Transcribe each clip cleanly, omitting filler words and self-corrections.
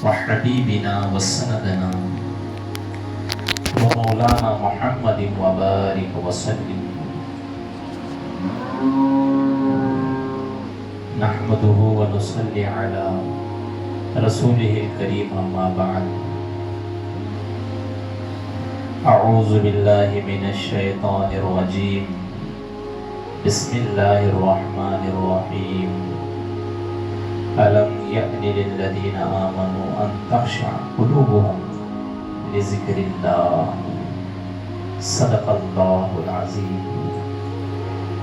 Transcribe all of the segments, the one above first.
وحبيبنا وسندنا ومولانا محمد وبارك وسلم. نحمده ونصلي على رسوله الكريم أما بعد. أعوذ بالله من الشيطان الرجيم. بسم الله الرحمن الرحيم. ألم يأن للذين آمنوا أن تخشع قلوبهم لذكر الله. صدق الله العظيم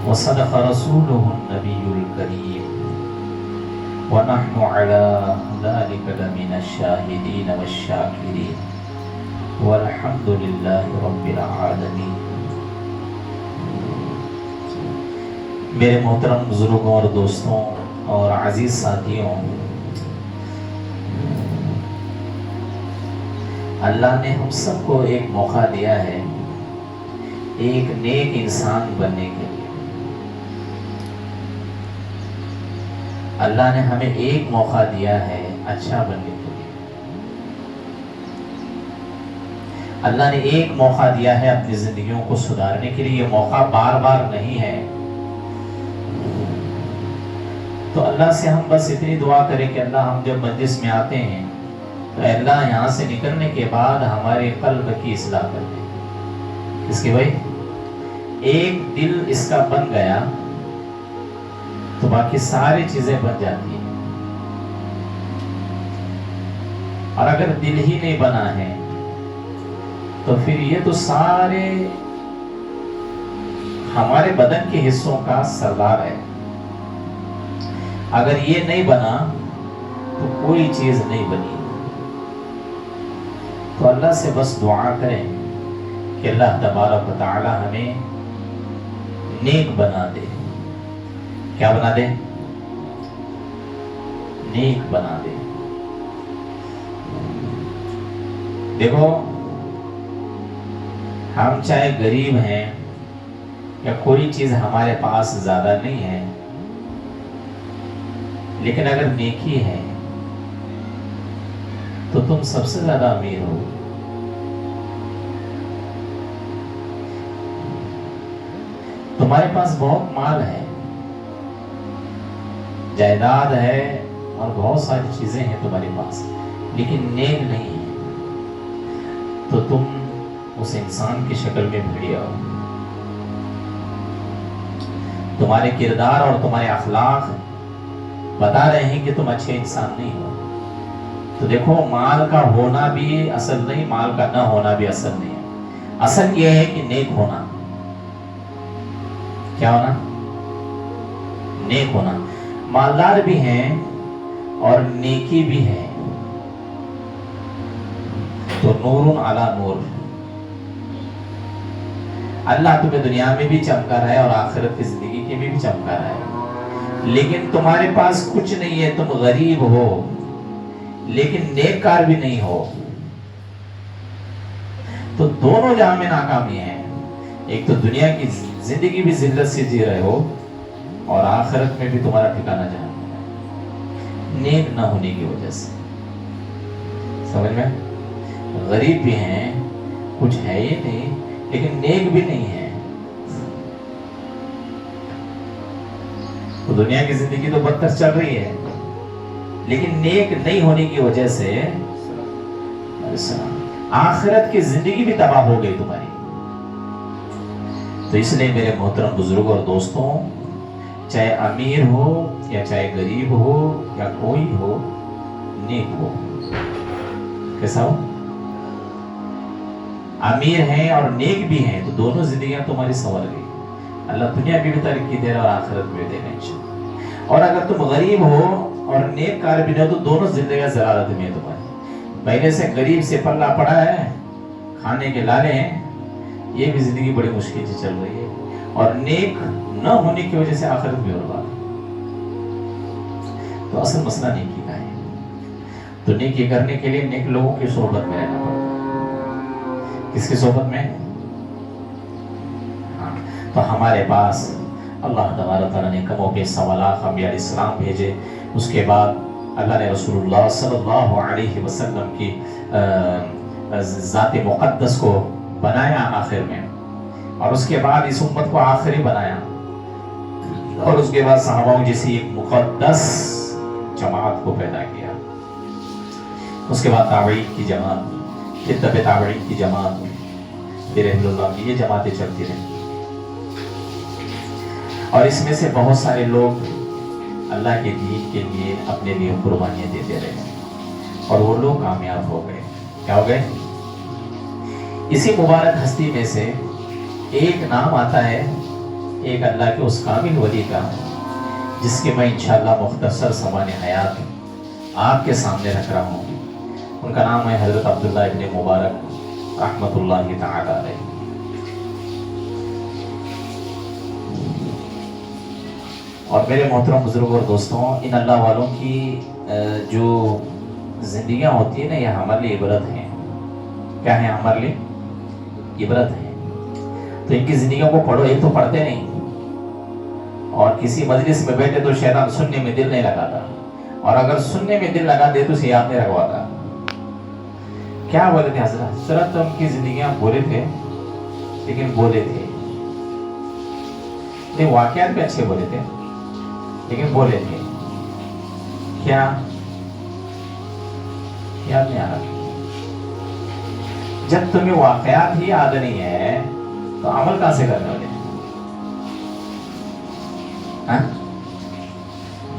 وصدق رسوله النبي الكريم ونحن على ذلك لمن الشاهدين والشاكرين والحمد لله رب العالمين. میرے محترم بزرگوں اور دوستوں اور عزیز ساتھیوں، اللہ نے ہم سب کو ایک موقع دیا ہے ایک نیک انسان بننے کے لیے. اللہ نے ہمیں ایک موقع دیا ہے اچھا بننے کے لیے. اللہ نے ایک موقع دیا ہے اپنی زندگیوں کو سدھارنے کے لیے. یہ موقع بار بار نہیں ہے. تو اللہ سے ہم بس اتنی دعا کریں کہ اللہ ہم جب مجلس میں آتے ہیں تو اللہ یہاں سے نکلنے کے بعد ہمارے قلب کی اصلاح کر دے. اس کے بھائی ایک دل اس کا بن گیا تو باقی ساری چیزیں بن جاتی ہیں. اور اگر دل ہی نہیں بنا ہے تو پھر یہ تو سارے ہمارے بدن کے حصوں کا سردار ہے. اگر یہ نہیں بنا تو کوئی چیز نہیں بنی. تو اللہ سے بس دعا کریں کہ اللہ تبارک و تعالی ہمیں نیک بنا دے. کیا بنا دے؟ نیک بنا دے. دیکھو ہم چاہے غریب ہیں یا کوئی چیز ہمارے پاس زیادہ نہیں ہے، لیکن اگر نیکی ہے تو تم سب سے زیادہ امیر ہو. تمہارے پاس بہت مال ہے، جائیداد ہے اور بہت ساری چیزیں ہیں تمہارے پاس، لیکن نیک نہیں ہے تو تم اس انسان کی شکل میں بھیڑیا ہو. تمہارے کردار اور تمہارے اخلاق بتا رہے ہیں کہ تم اچھے انسان نہیں ہو. تو دیکھو مال کا ہونا بھی اصل نہیں، مال کا نہ ہونا بھی اصل نہیں ہے. اصل یہ ہے کہ نیک ہونا. کیا ہونا؟ نیک ہونا. مالدار بھی ہیں اور نیکی بھی ہے تو نور علی نور. اللہ تمہیں دنیا میں بھی چمکا رہا ہے اور آخرت کی زندگی کے بھی چمکا رہا ہے. لیکن تمہارے پاس کچھ نہیں ہے، تم غریب ہو لیکن نیک کار بھی نہیں ہو، تو دونوں جہاں میں ناکامی ہے. ایک تو دنیا کی زندگی بھی ذلت سے جی رہے ہو اور آخرت میں بھی تمہارا ٹھکانہ جہنم ہے نیک نہ ہونے کی وجہ سے. سمجھ میں؟ غریب بھی ہیں، کچھ ہے ہی نہیں، لیکن نیک بھی نہیں ہے. تو دنیا کی زندگی تو بدتر چل رہی ہے لیکن نیک نہیں ہونے کی وجہ سے آخرت کی زندگی بھی تباہ ہو گئی تمہاری. تو اس لیے میرے محترم بزرگوں اور دوستوں، چاہے امیر ہو یا چاہے غریب ہو یا کوئی ہو، نیک ہو. کیسا ہو؟ امیر ہیں اور نیک بھی ہیں تو دونوں زندگیاں تمہاری سنور گئی. اللہ دنیا بھی ترقی دے رہا اور آخرت بھی دے رہا. اور اگر تم غریب ہو اور نیک کار بھی نہ تو دونوں زندگیاں ضرارت میں تمہاری. پہلے سے غریب سے پلہ پڑا ہے، کھانے کے لالے ہیں، یہ بھی زندگی بڑی مشکل سے چل رہی ہے. اور نیک نہ ہونے کی وجہ سے آخرت بھی برباد. تو اصل مسئلہ نیکی کا ہے. تو نیکی کرنے کے لیے نیک لوگوں کی صحبت میں رہنا پڑتا ہے. کس کی صحبت میں؟ تو ہمارے پاس اللہ تعالیٰ نے کم و بیش 1.25 انبیاء علیہ السلام بھیجے. اس کے بعد اللہ نے رسول اللہ صلی اللہ علیہ وسلم کی ذات مقدس کو بنایا آخر میں، اور اس کے بعد اس امت کو آخری بنایا، اور اس کے بعد صحابہ جیسی ایک مقدس جماعت کو پیدا کیا، اس کے بعد تابعین کی جماعت، پھر تبع تابعین کی جماعت، پھر اہل اللہ کی، یہ جماعتیں چلتی رہیں، اور اس میں سے بہت سارے لوگ اللہ کے دین کے لیے اپنے لیے قربانیاں دیتے رہے، اور وہ لوگ کامیاب ہو گئے۔ کیا ہو گئے؟ اسی مبارک ہستی میں سے ایک نام آتا ہے ایک اللہ کے اس کامل ولی کا، جس کے میں انشاءاللہ مختصر سمان حیات آپ کے سامنے رکھ رہا ہوں۔ ان کا نام ہے حضرت عبداللہ ابن مبارک رحمت اللہ تعالی علیہ۔ اور میرے محترم بزرگ اور دوستوں، ان اللہ والوں کی جو زندگیاں ہوتی ہیں نا، یہ ہمارے لیے عبرت ہیں۔ کیا ہیں ہمارے لیے؟ عبرت ہیں۔ تو ان کی زندگیوں کو پڑھو، ایک تو پڑھتے نہیں، اور کسی مجلس میں بیٹھے تو شیطان سننے میں دل نہیں لگاتا، اور اگر سننے میں دل لگا دے تو اسے یاد نہیں رکھواتا۔ کیا بولے تھے حضرت؟ ان کی زندگیاں بولے تھے، لیکن بولے تھے نہیں، واقعات بھی اچھے بولے تھے لیکن بولے تھے کیا؟ یاد نہیں آ رہا۔ جب تمہیں واقعات ہی یاد نہیں ہے تو عمل کہاں سے کرنے والے؟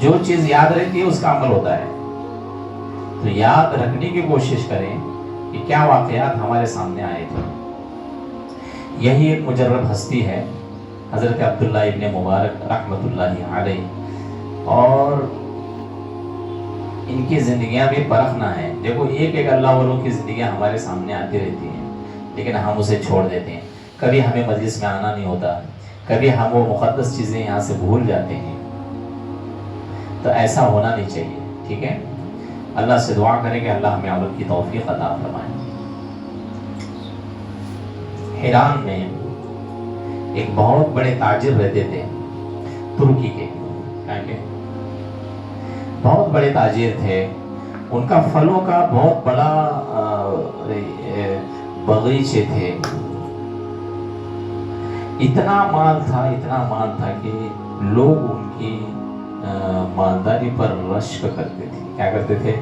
جو چیز یاد رہتی ہے اس کا عمل ہوتا ہے، تو یاد رکھنے کی کوشش کریں کہ کیا واقعات ہمارے سامنے آئے تھے۔ یہی ایک مجرب ہستی ہے حضرت عبداللہ ابن مبارک رحمت اللہ علیہ، اور ان کی زندگیاں بھی پرکھنا ہے۔ دیکھو، ایک ایک اللہ والوں کی زندگیاں ہمارے سامنے آتی رہتی ہیں، لیکن ہم اسے چھوڑ دیتے ہیں۔ کبھی ہمیں مجلس میں آنا نہیں ہوتا، کبھی ہم وہ مقدس چیزیں یہاں سے بھول جاتے ہیں، تو ایسا ہونا نہیں چاہیے، ٹھیک ہے؟ اللہ سے دعا کریں کہ اللہ ہمیں عمل کی توفیق عطا فرمائے۔ ایران میں ایک بہت بڑے تاجر رہتے تھے، ترکی کے، بہت بڑے تاجر تھے۔ ان کا پھلوں کا بہت بڑا باغیچے تھے، اتنا مال تھا کہ لوگ ان کی مالداری پر رشک کرتے تھے۔ کیا کرتے تھے؟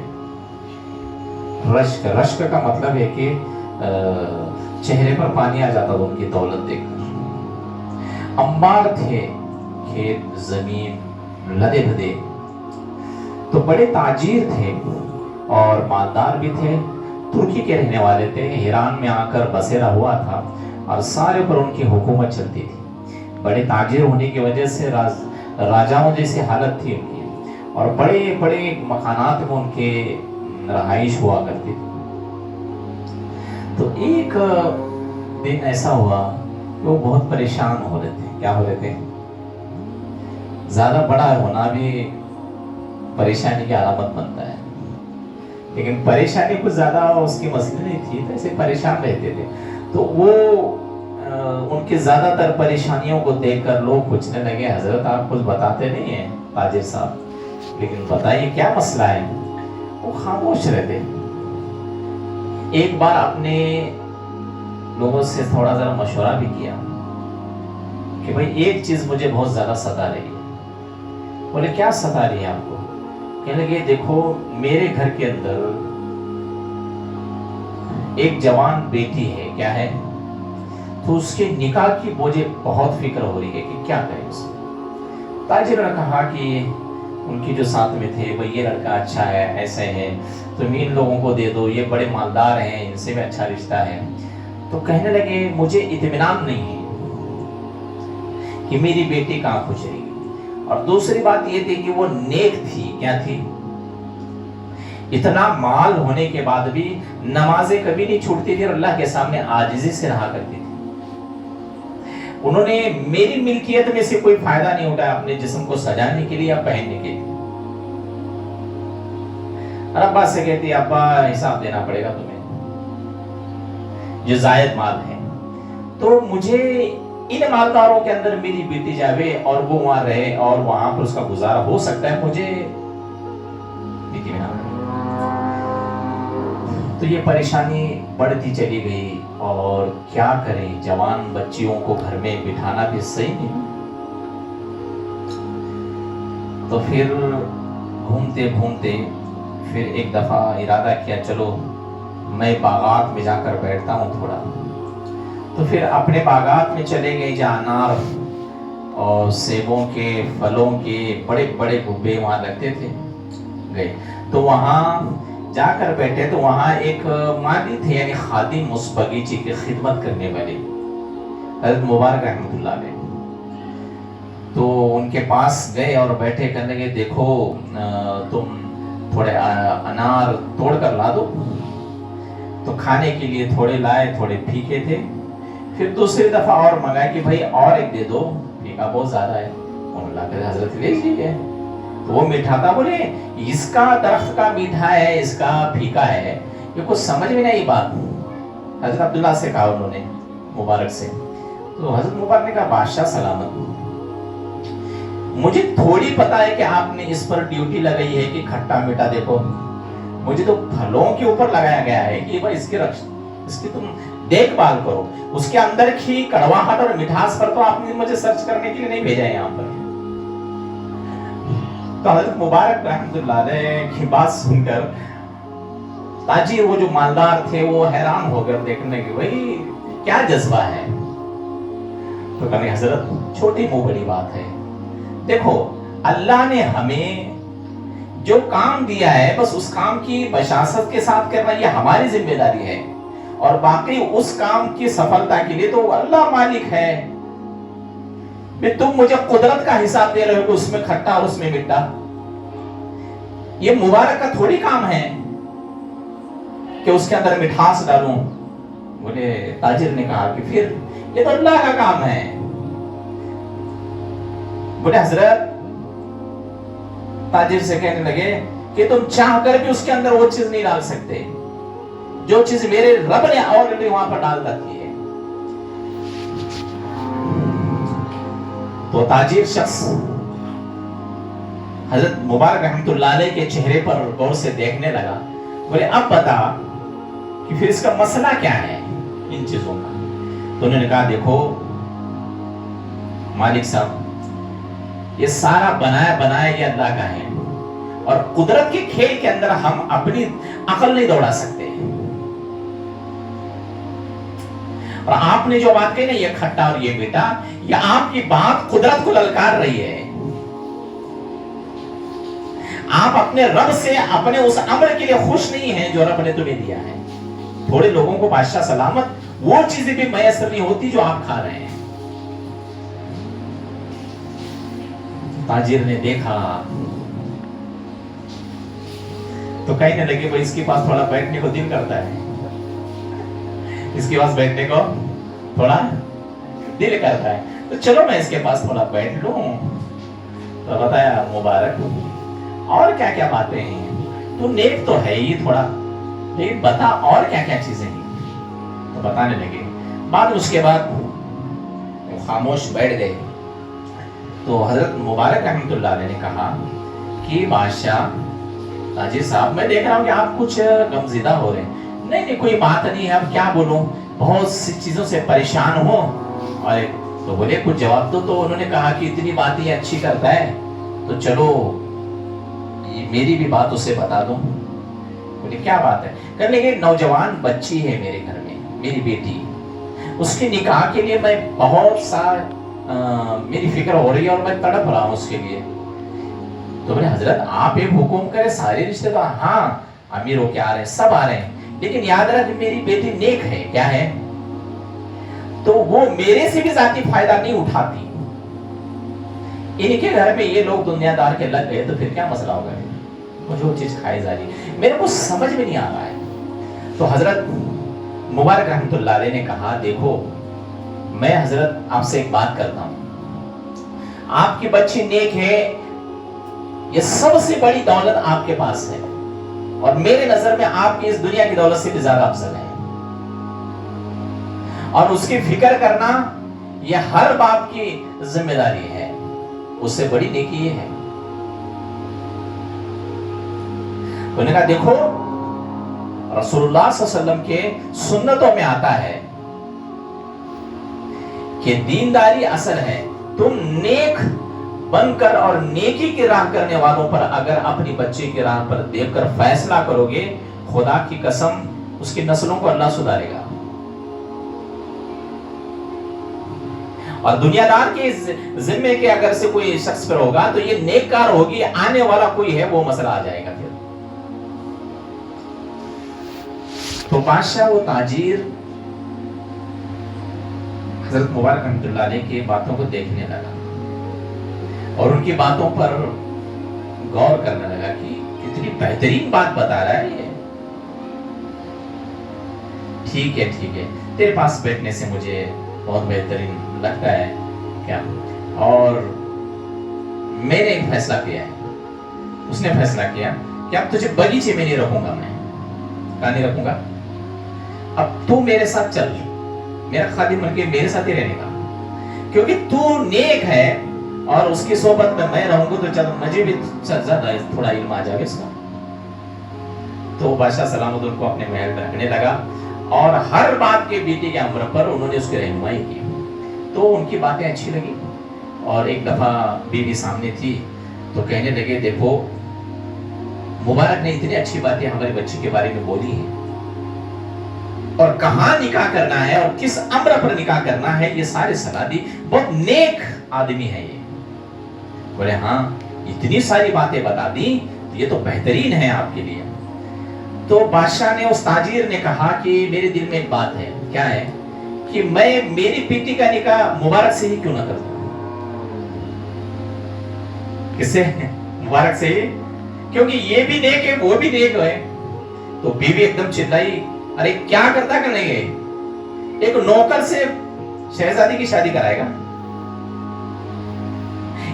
رشک کا مطلب ہے کہ چہرے پر پانی آ جاتا تھا ان کی دولت دیکھ کر۔ انبار تھے، کھیت زمین لدے بھدے، تو بڑے تاجر تھے اور مالدار بھی تھے، ترکی کے رہنے والے تھے، ایران میں آ کر بسیرا ہوا تھا، اور سارے پر ان کی حکومت چلتی تھی۔ بڑے تاجر ہونے کی وجہ سے راجاؤں جیسی حالت تھی ان کی، اور بڑے بڑے مکانات میں ان کے رہائش ہوا کرتی تھی۔ تو ایک دن ایسا ہوا کہ وہ بہت پریشان ہو رہے تھے۔ کیا ہو رہے تھے؟ زیادہ بڑا ہونا بھی پریشانی کی علامت بنتا ہے، لیکن پریشانی کچھ زیادہ اس کی مسئلہ نہیں تھی، تو ایسے پریشان رہتے تھے۔ تو وہ ان کی زیادہ تر پریشانیوں کو دیکھ کر لوگ پوچھنے لگے، حضرت آپ کچھ بتاتے نہیں ہیں تاجر صاحب، لیکن بتائیے کیا مسئلہ ہے؟ وہ خاموش رہتے۔ ایک بار اپنے لوگوں سے تھوڑا ذرا مشورہ بھی کیا کہ بھئی ایک چیز مجھے بہت زیادہ ستا رہی ہے۔ بولے کیا ستا رہی ہے آپ کو؟ کہنے لگے دیکھو، میرے گھر کے اندر ایک جوان بیٹی ہے، کیا ہے؟ تو اس کے نکاح کی مجھے بہت فکر ہو رہی ہے کہ کیا کرے اس میں۔ تاجر نے کہا کہ ان کی جو ساتھ میں تھے، بھئی یہ لڑکا اچھا ہے، ایسے ہے، تم ان لوگوں کو دے دو، یہ بڑے مالدار ہیں، ان سے بھی اچھا رشتہ ہے۔ تو کہنے لگے مجھے اطمینان نہیں ہے کہ میری بیٹی کہاں خوش رہے گی، اور دوسری بات یہ تھی کہ وہ نیک تھی۔ کیا تھی؟ اتنا مال ہونے کے بعد بھی نمازیں کبھی نہیں چھوڑتی تھی، اور اللہ کے سامنے عاجزی سے رہا کرتی تھی۔ انہوں نے میری ملکیت میں سے کوئی فائدہ نہیں اٹھایا اپنے جسم کو سجانے کے لیے یا پہننے کے لیے۔ اور ابا سے کہتی ابا حساب دینا پڑے گا تمہیں، جو زائد مال ہے، تو مجھے ان مالداروں کے اندر میری بیٹی جاوے اور وہ وہاں رہے اور وہاں پر اس کا گزارا ہو سکتا ہے، مجھے تو یہ پریشانی بڑھتی چلی گئی، اور کیا کریں، جوان بچیوں کو گھر میں بٹھانا بھی صحیح نہیں۔ تو پھر گھومتے گھومتے پھر ایک دفعہ ارادہ کیا، چلو میں باغات میں جا کر بیٹھتا ہوں تھوڑا۔ تو پھر اپنے باغات میں چلے گئے جہاں انار اور سیبوں کے پھلوں کے بڑے بڑے گبے وہاں لگتے تھے، گئے تو وہاں جا کر بیٹھے۔ تو وہاں ایک مالی تھے، یعنی خادم اس باغیچے کی خدمت کرنے والے، حضرت مبارک رحمۃ اللہ علیہ۔ تو ان کے پاس گئے اور بیٹھے، کرنے لگے دیکھو تم تھوڑے انار توڑ کر لا دو۔ تو کھانے کے لیے تھوڑے لائے، تھوڑے پھیکے تھے۔ پھر دوسری دفعہ اور منگائے کہ بھائی اور ایک دے دو، پھیکا بہت زیادہ ہے۔ اللہ کے حضرت لے لیجیے۔ تو وہ میٹھا تھا، بولے اس کا درخت کا میٹھا ہے، اس کا پھیکا ہے، یہ کچھ سمجھ میں نہیں بات۔ حضرت عبداللہ سے کہا انہوں نے، مبارک سے۔ تو حضرت مبارک نے کہا بادشاہ سلامت، مجھے تھوڑی پتا ہے کہ آپ نے اس پر ڈیوٹی لگائی ہے کہ کھٹا میٹھا دیکھو، مجھے تو پھلوں کے اوپر لگایا گیا ہے کہ بھائی اس کی تم دیکھ بھال کرو، اس کے اندر کی کڑواہٹ اور مٹھاس پر تو آپ نے مجھے سرچ کرنے کے لیے نہیں بھیجا ہے یہاں پر۔ تو حضرت مبارک رحمۃ اللہ علیہ کی بات سن کر تاجر وہ جو مالدار تھے وہ حیران ہو کر دیکھنے کہ بھائی کیا جذبہ ہے۔ تو کہنے حضرت چھوٹی منہ بڑی بات ہے، دیکھو اللہ نے ہمیں جو کام دیا ہے بس اس کام کی بشاشت کے ساتھ کرنا یہ ہماری ذمہ داری ہے، اور باقی اس کام کی سفلتا کے لیے تو اللہ مالک ہے۔ تم مجھے قدرت کا حساب دے رہے ہو کہ اس میں کھٹا اور اس میں میٹھا، یہ مبارک کا تھوڑی کام ہے کہ اس کے اندر مٹھاس ڈالوں۔ بولے تاجر نے کہا کہ پھر یہ تو اللہ کا کام ہے۔ بولے حضرت، تاجر سے کہنے لگے کہ تم چاہ کر بھی اس کے اندر وہ چیز نہیں ڈال سکتے جو چیز میرے رب نے آلریڈی وہاں پر ڈال رکھی ہے۔ تو تاجر شخص حضرت مبارک رحمۃ اللہ علیہ کے چہرے پر غور سے دیکھنے لگا۔ بولے اب بتا کہ پھر اس کا مسئلہ کیا ہے ان چیزوں کا۔ تو انہوں نے کہا دیکھو مالک صاحب، یہ سارا بنایا یہ اللہ کا ہے، اور قدرت کے کھیل کے اندر ہم اپنی عقل نہیں دوڑا سکتے۔ اور آپ نے جو بات کہی نا، یہ کھٹا اور یہ میٹھا، یہ آپ کی بات قدرت کو للکار رہی ہے۔ آپ اپنے رب سے اپنے اس امر کے لیے خوش نہیں ہیں جو رب نے تمہیں دیا ہے۔ تھوڑے لوگوں کو بادشاہ سلامت وہ چیزیں بھی میسر نہیں ہوتی جو آپ کھا رہے ہیں۔ تاجر نے دیکھا تو کہنے لگے بھائی اس کے پاس تھوڑا بیٹھنے کو دل کرتا ہے، اس کے پاس بیٹھنے کو تھوڑا دل کرتا ہے، تو چلو میں اس کے پاس تھوڑا بیٹھ لوں۔ تو بتایا مبارک اور کیا کیا باتیں ہیں، تو نیک تو ہے ہی تھوڑا، لیکن بتا اور کیا کیا چیزیں ہیں۔ تو بتانے لگے۔ بعد اس کے بعد وہ خاموش بیٹھ گئے۔ تو حضرت مبارک رحمۃ اللہ علیہ نے کہا کہ بادشاہ تاجر صاحب، میں دیکھ رہا ہوں کہ آپ کچھ غمزدہ ہو رہے ہیں۔ نہیں کوئی بات نہیں ہے، اب کیا بولوں، بہت سی چیزوں سے پریشان ہوں۔ اور تو بولے کچھ جواب دو۔ تو انہوں نے کہا کہ اتنی باتیں اچھی کرتا ہے تو چلو میری بھی بات اسے بتا دوں۔ بولے کیا بات ہے؟ کہنے لگے نوجوان بچی ہے میرے گھر میں، میری بیٹی، اس کے نکاح کے لیے میں بہت سا میری فکر ہو رہی ہے اور میں تڑپ رہا ہوں اس کے لیے۔ تو بولے حضرت آپ ایک حکم کرے، سارے رشتے دار ہاں امیر ہو کے آ رہے ہیں، سب آ رہے ہیں، لیکن یاد رکھ میری بیٹی نیک ہے۔ کیا ہے؟ تو وہ میرے سے بھی ذاتی فائدہ نہیں اٹھاتی، ان کے گھر میں یہ لوگ دنیا دار کے لگ گئے تو پھر کیا مسئلہ ہوگا؟ مجھے وہ چیز کھائی جا رہی ہے، میرے کو سمجھ میں نہیں آ رہا ہے۔ تو حضرت مبارک رحمۃ اللہ علیہ نے کہا دیکھو میں حضرت آپ سے ایک بات کرتا ہوں، آپ کی بچی نیک ہے، یہ سب سے بڑی دولت آپ کے پاس ہے، اور میرے نظر میں آپ کی اس دنیا کی دولت سے بھی زیادہ افضل ہے، اور اس کی فکر کرنا یہ ہر باپ کی ذمہ داری ہے، اس سے بڑی نیکی یہ ہے۔ انہوں نے کہا دیکھو रसूलुल्लाह सल्लल्लाहु अलैहि वसल्लम के सुन्नतों में आता है कि दीनदारी असल है। तुम नेक बनकर और नेकी की राह करने वालों पर अगर अपनी बच्चे की राह पर देखकर फैसला करोगे, खुदा की कसम उसकी नस्लों को अल्लाह सुधारेगा। और दुनियादार के जिम्मे के अगर से कोई शख्स पर होगा तो ये नेककार होगी, आने वाला कोई है वो मसला आ जाएगा फिर। तो बादशाह वो ताजीर हजरत मुबारक रहमतुल्लाह अलैह की बातों को देखने लगा और उनकी बातों पर गौर करने लगा कि कितनी बेहतरीन बात बता रहा है ये। ठीक है, तेरे पास बैठने से मुझे बहुत बेहतरीन लगता है क्या, और मैंने एक फैसला किया है। उसने फैसला किया कि अब तुझे बगीचे में नहीं रखूंगा, मैं कहाँ नहीं रखूंगा, अब तू मेरे साथ चल, मेरा खादिम बनके मेरे साथ ही रहने का, क्योंकि तू नेक है और उसकी सोबत में मैं रहूंगा तो चल मुझे भी ज्यादा थोड़ा इल्म आ जाएगा इसका। तो बादशाह सलामत उनको अपने महल में रखने लगा और हर बात के बेटे के अमर पर उन्होंने उसकी रहनुमाई की। तो उनकी बातें अच्छी लगी और एक दफा बीवी सामने थी तो कहने लगे, देखो मुबारक ने इतनी अच्छी बातें हमारे बच्चे के बारे में बोली हैं और कहाँ निकाह करना है और किस अम्र पर निकाह करना है ये सारे सलाह दी, बहुत नेक आदमी है ये। बोले हाँ, इतनी सारी बातें बता दी, ये तो बेहतरीन है आपके लिए। तो बादशाह ने, उस ताजीर ने कहा कि मेरे दिल में एक बात है। क्या है? कि मैं मेरी बेटी का निकाह मुबारक से ही क्यों ना कर दूं? किससे? मुबारक से ही, क्योंकि ये भी नेक है वो भी नेक है। तो बीवी एकदम चिल्लाई, अरे क्या करता करने गए, एक नौकर से शहजादी की शादी कराएगा,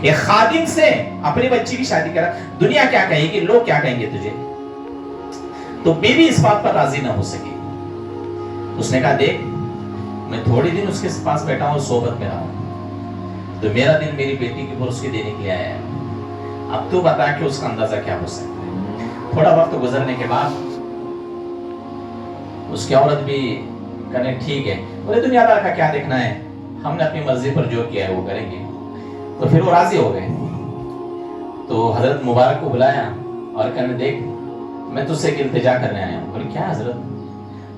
एक खादिम से अपनी बच्ची की शादी करा, दुनिया क्या कहेगी, लोग क्या कहेंगे तुझे। तो बीवी इस बात पर राजी ना हो सकी। उसने कहा, देख मैं थोड़ी दिन उसके पास बैठा हूं, सोबत में रहा हूं, तो मेरा दिल मेरी बेटी की उसके देने के लिए आया है। अब तू बता कि उसका अंदाजा क्या हो सकता है। थोड़ा वक्त गुजरने के बाद उसकी औरत भी कहने ठीक है, बोले दुनियादार का क्या देखना है, हमने अपनी मर्जी पर जो किया है वो करेंगे। तो फिर वो राजी हो गए। तो हजरत मुबारक को बुलाया और कहने, देख मैं तुझसे एक इल्तिजा करने आया हूँ। बोले क्या हजरत?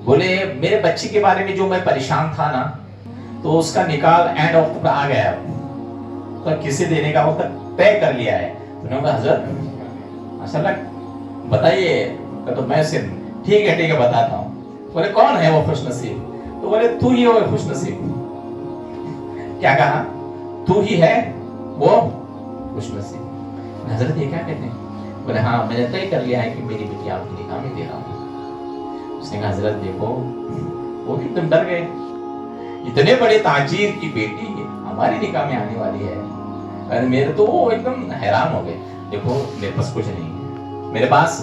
बोले मेरे बच्ची के बारे में जो मैं परेशान था ना, तो उसका निकाह एंड वक्त पर आ गया, तो किसी देने का वक्त तय कर लिया है। उन्होंने कहा हजरत माशाल्लाह बताइए। तो मैं से ठीक है बताता हूँ। बोले कौन है वो खुश नसीब? तो बोले तू ही हो खुश नसीब। क्या कहा? तू ही है वो खुश नसीब। हजरत ये क्या कहते हैं? बोले हाँ मैंने तय कर लिया है कि मेरी बेटी आपके निकाह में दे रहा हूँ। उसने कहा हजरत देखो, वो भी एकदम डर गए, इतने बड़े ताजीर की बेटी हमारी निकाह में आने वाली है। अरे मेरे तो वो एकदम हैरान हो गए। देखो मेरे पास कुछ नहीं है, मेरे पास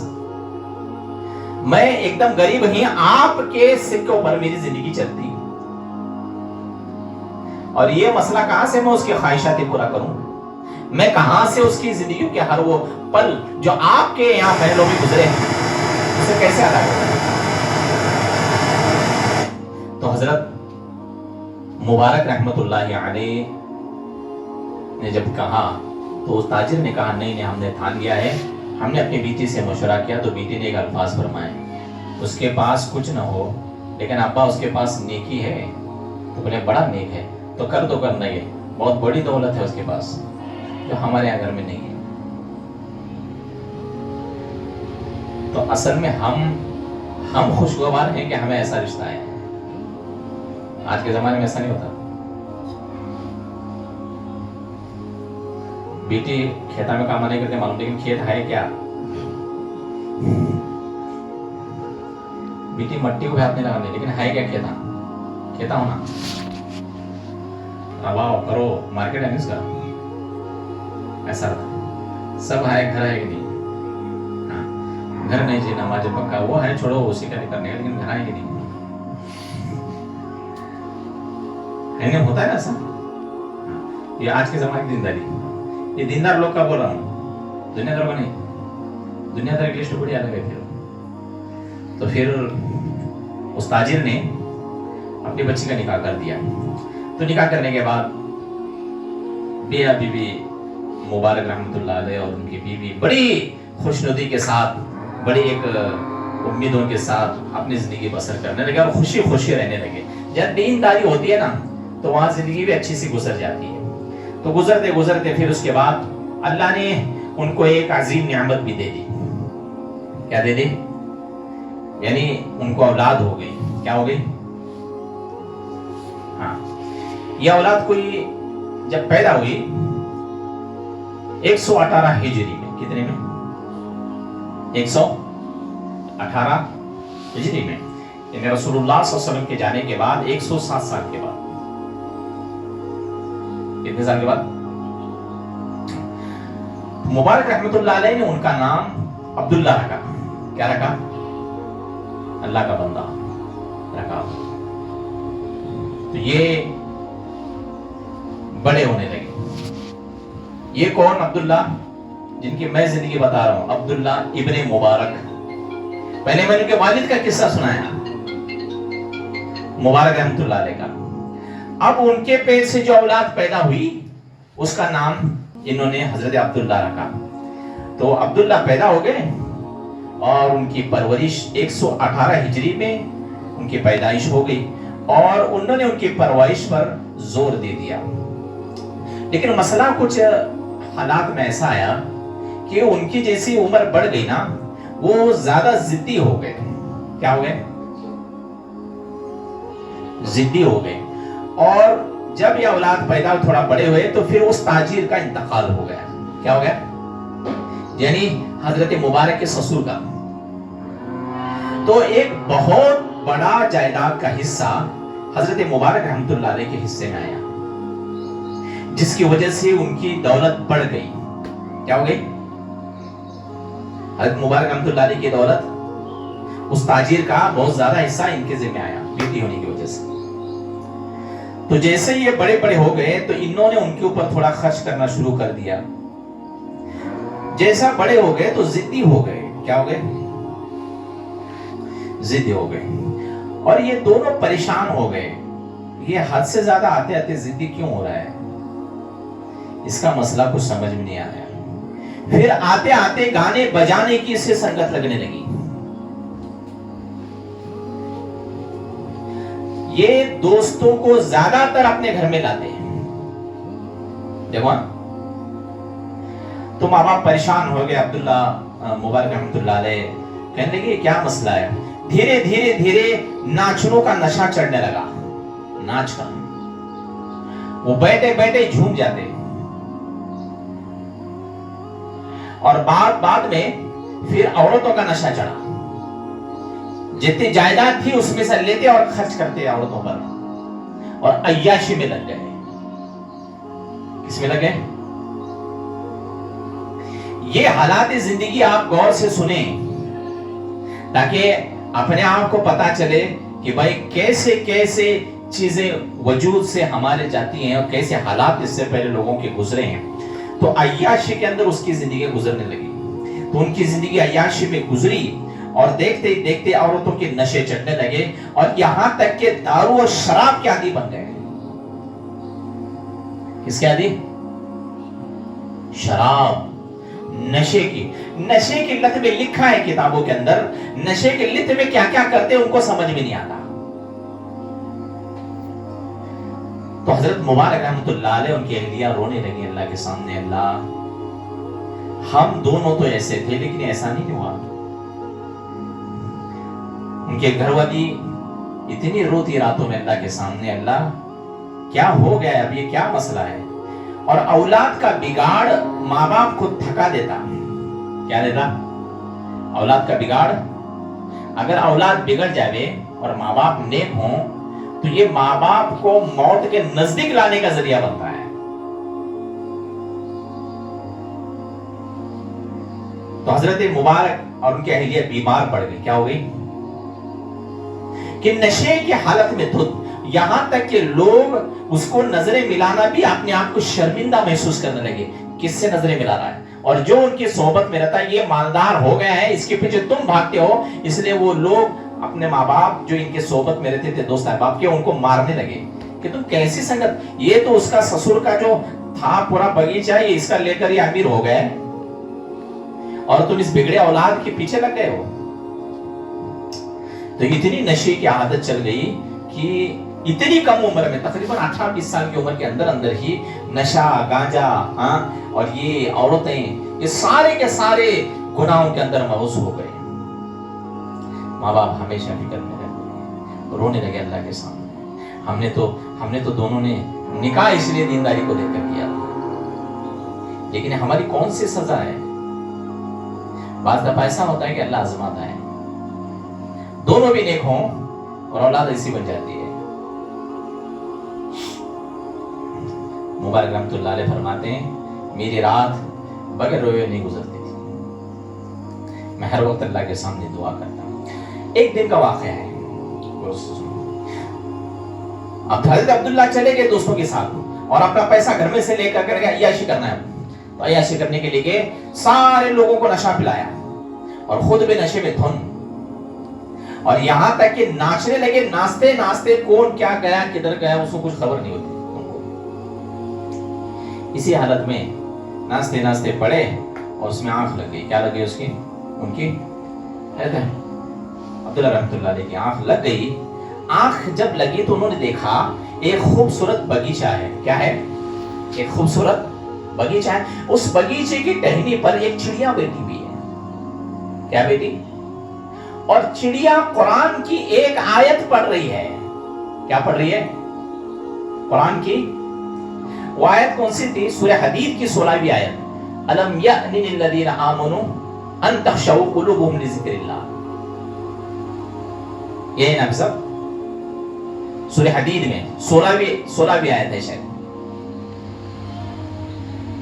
मैं एकदम गरीब ही, आपके सिक्कों पर मेरी जिंदगी चलती, और ये मसला कहां से मैं उसकी ख्वाहिशातें पूरा करूं, मैं कहां से उसकी जिंदगी के हर वो पल जो आपके यहां महलों में गुजरे उसे कैसे अदा करूं। तो हजरत मुबारक रहमतुल्लाहि अलैह ने जब कहा तो उस ताजिर ने कहा नहीं हमने ठान लिया है। हमने अपनी बेटी से मशवरा किया तो बेटी ने एक अल्फाज फरमाए, उसके पास कुछ ना हो लेकिन अब्बा उसके पास नेकी है। तो बोले बड़ा नेक है तो कर दो, करना है, बहुत बड़ी दौलत है उसके पास जो हमारे यहाँ घर में नहीं है। तो असल में हम खुशगवार हैं कि हमें ऐसा रिश्ता है। आज के जमाने में ऐसा नहीं होता। बेटी खेता में काम नहीं करते मालूम, लेकिन खेत है क्या? बेटी मट्टी को हाथ नहीं लगाने, लेकिन है क्या खेता होना। वाह करो, मार्केट है इसका ऐसा सब है, घर है कि नहीं? हाँ, घर नहीं चाहिए नमाज पक्का वो है, छोड़ो उसी का नहीं करने का, लेकिन घर है कि नहीं? है होता है ना ऐसा। ये आज के जमाने की जिंदगी, ये दीनदार लोग का बोल रहा हूँ, दुनियादार का नहीं। दुनियादार की लिस्ट बड़ी अलग है। फिर تو پھر اس تاجر نے اپنی بچی کا نکاح کر دیا. تو نکاح کرنے کے بعد میاں بیوی مبارک رحمۃ اللہ علیہ اور ان کی بیوی بڑی خوشنودی کے ساتھ، بڑی ایک امیدوں کے ساتھ اپنی زندگی بسر کرنے لگے اور خوشی خوشی رہنے لگے. جب دینداری ہوتی ہے نا تو وہاں زندگی بھی اچھی سی گزر جاتی ہے. تو گزرتے گزرتے پھر اس کے بعد اللہ نے ان کو ایک عظیم نعمت بھی دے دی. کیا دے دی؟ یعنی ان کو اولاد ہو گئی. کیا ہو گئی؟ ہاں، یہ اولاد کوئی جب پیدا ہوئی 118 ہجری میں. کتنے میں؟ 118 ہجری میں، یعنی رسول اللہ صلی اللہ علیہ وسلم کے جانے کے بعد 107 سال کے بعد. کتنے سال کے بعد؟ مبارک رحمۃ اللہ علیہ نے ان کا نام عبداللہ رکھا. کیا رکھا؟ اللہ کا بندہ رکھا. تو یہ بڑے ہونے لگے. یہ کون؟ عبداللہ، جن کی میں زندگی بتا رہا ہوں، عبداللہ ابن مبارک. پہلے میں نے ان کے والد کا قصہ سنایا، مبارک رحمۃ اللہ علیہ کا. اب ان کے پیٹ سے جو اولاد پیدا ہوئی اس کا نام انہوں نے حضرت عبداللہ رکھا. تو عبداللہ پیدا ہو گئے اور ان کی پرورش 118 ہجری میں ان کی پیدائش ہو گئی اور انہوں نے ان کی پرورش پر زور دے دیا. لیکن مسئلہ کچھ حالات میں ایسا آیا کہ ان کی جیسی عمر بڑھ گئی نا، وہ زیادہ ضدی ہو گئے. کیا ہو گئے؟ ضدی ہو گئے. اور جب یہ اولاد پیدا تھوڑا بڑے ہوئے تو پھر اس تاجر کا انتقال ہو گیا. کیا ہو گیا؟ یعنی حضرت مبارک کے سسر کا. تو ایک بہت بڑا جائیداد کا حصہ حضرت مبارک رحمۃ اللہ علیہ کے حصے میں آیا، جس کی وجہ سے ان کی دولت بڑھ گئی. کیا ہو گئی؟ حضرت مبارک رحمۃ اللہ علیہ کی دولت، اس تاجر کا بہت زیادہ حصہ ان کے ذمہ آیا بیٹی ہونے کی وجہ سے. تو جیسے یہ بڑے بڑے ہو گئے تو انہوں نے ان کے اوپر تھوڑا خرچ کرنا شروع کر دیا. جیسا بڑے ہو گئے تو ضدی ہو گئے. کیا ہو گئے؟ ضدی ہو گئے. اور یہ دونوں پریشان ہو گئے. یہ حد سے زیادہ آتے آتے ضدی کیوں ہو رہا ہے؟ اس کا مسئلہ کچھ سمجھ میں نہیں آیا. پھر آتے آتے گانے بجانے کی سے سنگت لگنے لگی. یہ دوستوں کو زیادہ تر اپنے گھر میں لاتے ہیں. دیکھو تو ماں باپ پریشان ہو گئے. عبداللہ مبارک رحمۃ اللہ علیہ کہنے لگے کیا مسئلہ ہے؟ دھیرے دھیرے دھیرے ناچنوں کا نشہ چڑھنے لگا. ناچ کا وہ بیٹھے بیٹھے جھوم جاتے اور بعد میں پھر عورتوں کا نشہ چڑھا. جتنی جائیداد تھی اس میں سے لیتے اور خرچ کرتے عورتوں پر اور عیاشی میں لگ گئے. کس میں لگے؟ یہ حالات زندگی آپ غور سے سنیں تاکہ اپنے آپ کو پتا چلے کہ بھائی کیسے کیسے چیزیں وجود سے ہمارے جاتی ہیں اور کیسے حالات اس سے پہلے لوگوں کے گزرے ہیں. تو عیاشی کے اندر اس کی زندگی گزرنے لگی. تو ان کی زندگی عیاشی میں گزری اور دیکھتے ہی دیکھتے عورتوں کے نشے چڑھنے لگے اور یہاں تک کہ دارو اور شراب کے عادی بن گئے. کس کے عادی؟ شراب، نشے کی. نشے کی لت میں لکھا ہے کتابوں کے اندر، نشے کی لت میں کیا کیا کرتے ان کو سمجھ میں نہیں آتا. تو حضرت مبارک رحمۃ اللہ علیہ ان کی اہلیہ رونے لگی اللہ کے سامنے. اللہ ہم دونوں تو ایسے تھے لیکن ایسا نہیں ہوا. ان کے گھر والی اتنی روتی راتوں میں اللہ کے سامنے، اللہ کیا ہو گیا، اب یہ کیا مسئلہ ہے؟ اور اولاد کا بگاڑ ماں باپ کو تھکا دیتا. کیا دیتا؟ اولاد کا بگاڑ. اگر اولاد بگڑ جائے اور ماں باپ نیک ہوں تو یہ ماں باپ کو موت کے نزدیک لانے کا ذریعہ بنتا ہے. تو حضرت مبارک اور ان کی اہلیہ بیمار پڑ گئی. کیا ہو گئی؟ کہ نشے کی حالت میں دھت، یہاں تک کہ لوگ اس کو نظریں ملانا بھی اپنے آپ کو شرمندہ محسوس کرنے لگے. کس سے نظریں ملا رہا ہے؟ اور جو ان کی صحبت میں رہتا ہے یہ مالدار ہو گیا ہے، اس کے پیچھے تم بھاگتے ہو، اس لیے وہ لوگ اپنے ماں باپ جو ان کے صحبت میں رہتے تھے دوست احباب کے، ان کو مارنے لگے کہ تم کیسی سنگت، یہ تو اس کا سسر کا جو تھا پورا بغیچہ یہ اس کا لے کر یہ امیر ہو گئے اور تم اس بگڑے اولاد کے پیچھے لگ گئے ہو۔ تو اتنی نشے کی عادت چل گئی کہ اتنی کم عمر میں تقریباً 18-20 سال کی عمر کے اندر ہی نشہ، گانجا اور یہ عورتیں، یہ سارے کے سارے گناہوں کے اندر مغوص ہو گئے۔ ماں باپ ہمیشہ فکر میں رہتے، رونے لگے اللہ کے سامنے۔ ہم نے تو دونوں نے نکاح اس لیے دینداری کو لے کر کیا، لیکن ہماری کون سی سزا ہے؟ بعض دفعہ ایسا ہوتا ہے کہ اللہ آزماتا ہے، دونوں بھی نیک ہوں اور اولاد ایسی بن جاتی ہے۔ مبارک رحمت اللہ علیہ فرماتے ہیں میری رات بغیر روئے نہیں گزرتی تھی، میں ہر وقت اللہ کے سامنے دعا کرتا ہوں۔ ایک دن کا واقعہ ہے، اب حضرت عبداللہ چلے گئے دوستوں کے ساتھ اور اپنا پیسہ گھر میں سے لے کر گئے، عیاشی کرنا ہے، تو عیاشی کرنے کے لیے سارے لوگوں کو نشہ پلایا اور خود بھی نشے میں دھن، اور یہاں تک کہ ناچنے لگے، ناچتے ناچتے کون کیا گیا کدھر گیا اس کو کچھ خبر نہیں ہوتی۔ اسی حالت میں ناچتے ناچتے پڑے اور اس میں آنکھ لگ گئی۔ کیا لگ گئی اس کی؟ ان کی عبداللہ رحمت اللہ علیہ کی آنکھ لگ گئی۔ آنکھ جب لگی تو انہوں نے دیکھا ایک خوبصورت باغیچہ ہے۔ کیا ہے؟ ایک خوبصورت باغیچہ ہے، اس باغیچے کی ٹہنی پر ایک چڑیا بیٹھی ہوئی ہے۔ کیا بیٹی؟ اور چڑیا قرآن کی ایک آیت پڑھ رہی ہے۔ کیا پڑھ رہی ہے؟ قرآن کی وہ آیت کون سی تھی؟ سورہ حدید کی 16ویں آیت، الم یأن للذین آمنوا ان تخشع قلوبهم لذکر اللہ۔ یہ ہے نا سب سورہ حدید میں 16ویں آیت ہے شاید۔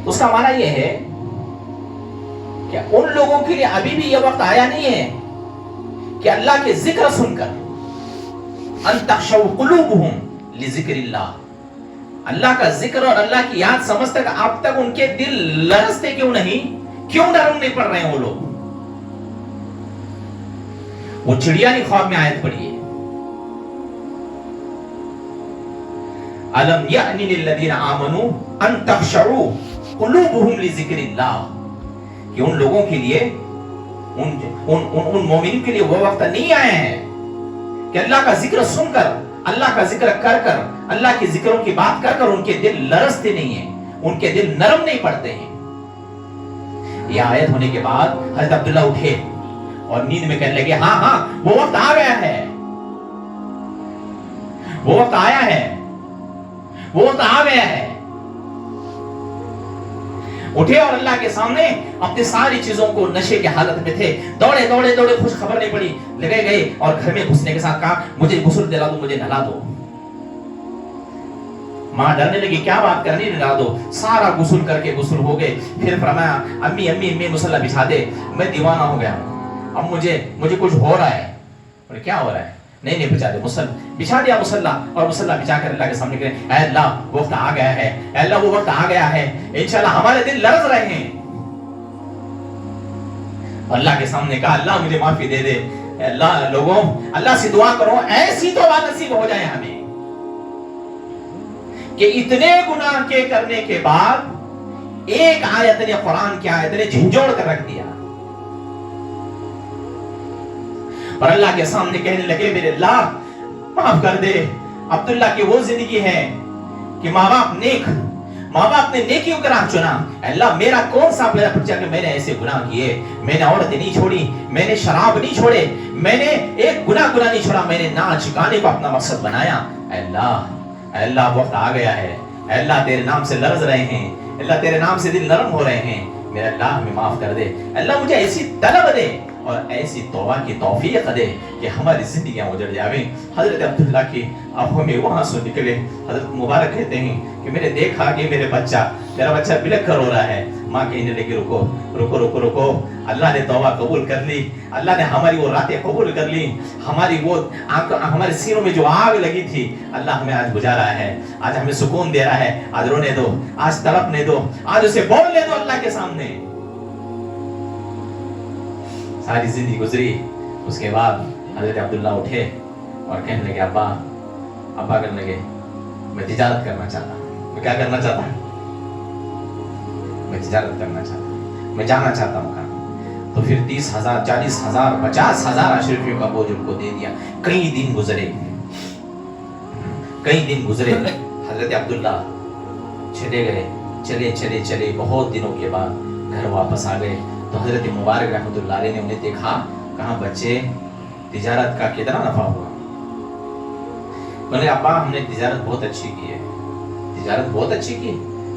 اس کا معنی یہ ہے کہ ان لوگوں کے لیے ابھی بھی یہ وقت آیا نہیں ہے کہ اللہ کے ذکر سن کر ان تخشع قلوبهم لذکر اللہ، اللہ کا ذکر اور اللہ کی یاد سمجھتے کہ اب تک ان کے دل لرزتے کیوں نہیں؟ کیوں نرم نہیں پڑ رہے ہیں وہ لوگ؟ وہ چڑیا نے خواب میں آیت پڑھی ہے، الم یأن للذین آمنوا ان تخشع قلوبهم لذکر اللہ، کہ ان لوگوں کے لیے، ان مومنین کے لیے وہ وقت نہیں آئے ہیں کہ اللہ کا ذکر سن کر، اللہ کا ذکر کر کر، اللہ کے ذکروں کی بات کر کر ان کے دل لرزتے نہیں ہیں، ان کے دل نرم نہیں پڑتے ہیں۔ یہ آیت ہونے کے بعد حضرت عبداللہ اٹھے اور نیند میں کہنے لگے ہاں ہاں وہ وقت آ گیا ہے، وہ وقت آیا ہے، وہ وقت آ گیا ہے۔ اٹھے اور اللہ کے سامنے اپنی ساری چیزوں کو، نشے کی حالت میں تھے، دوڑے دوڑے دوڑے، خوش خبر نہیں پڑی، لگے گئے اور گھر میں گھسنے کے ساتھ کہا مجھے غسل دلا دو، مجھے نہلا دو۔ ماں ڈرنے لگی کیا بات کرنی، نہلا دو۔ سارا غسل کر کے غسل ہو گئے، پھر فرمایا امی امی امی مصلی بچھا دے، میں دیوانہ ہو گیا ہوں، اب مجھے کچھ ہو رہا ہے۔ اور کیا ہو رہا ہے؟ نہیں بچھا دے، بچھا دیا مصلی، اور مصلی بچھا کر اللہ کے سامنے کرے اے اللہ وقت آ گیا ہے، اے اللہ وہ وقت آ گیا ہے، انشاءاللہ ہمارے دل لرز رہے ہیں۔ اللہ کے سامنے کہا اللہ مجھے معافی دے دے، اے اللہ لوگوں اللہ سے دعا کرو ایسی توبہ نصیب ہو جائے ہمیں کہ اتنے گناہ کے کرنے کے بعد ایک آیت نے، قرآن کی آیت نے جھنجھوڑ کر رکھ دیا، اور اللہ کے سامنے کہنے لگے میرے اللہ معاف کر دے۔ عبداللہ کی وہ زندگی ہے کہ ماں باپ نے نیکیوں کا راہ چنا، اللہ میرا کون سا میرا پرچہ کہ میں نے ایسے گناہ کیے، میں نے عورتیں نہیں چھوڑی، میں نے شراب نہیں چھوڑے، میں نے ایک گناہ نہیں چھوڑا، میں نے ناچ گانے کو اپنا مقصد بنایا۔ اے اللہ وقت آ گیا ہے، اے اللہ تیرے نام سے لرز رہے ہیں، اللہ تیرے نام سے دل نرم ہو رہے ہیں، میرے اللہ ہمیں معاف کر دے، اللہ مجھے ایسی طلب دے اور ایسی توبہ کی توفیق دے کہ ہماری زندگیاں اجڑ جاویں۔ حضرت عبداللہ کی آنکھوں میں وہاں سے نکلے۔ حضرت مبارک کہتے ہیں کہ میں نے دیکھا کہ میرا بچہ بلک کر رو رہا ہے۔ ماں کہنے لگی رکو رکو رکو رکو، اللہ نے توبہ قبول کر لی، اللہ نے ہماری وہ راتیں قبول کر لی، ہمارے سینوں میں جو آگ لگی تھی اللہ ہمیں آج بجھا رہا ہے، آج ہمیں سکون دے رہا ہے، آج رونے دو، آج تڑپنے دو، آج اسے بولنے دو اللہ کے سامنے۔ सारी जिंदगी गुजरी। उसके बाद हजरत अब्दुल्ला उठे और कहने लगे अब्बा कहने लगे मैं तिजारत करना चाहता हूँ। मैं क्या करना चाहता हूँ? मैं तिजारत करना चाहता हूँ, मैं जाना चाहता हूँ कहाँ। तो फिर 30,000 40,000 50,000 अशरफियों का बोझ उनको दे दिया। कई दिन गुजरे। हजरत अब्दुल्ला चले गए, चले बहुत दिनों के बाद घर वापस आ गए। तो हजरत मुबारक रहमतुल्लाह अलैह ने उन्हें देखा, कहा बच्चे तिजारत का कितना नफा हुआ? बोले अब्बा हमने तिजारत बहुत अच्छी की है। तिजारत बहुत अच्छी की?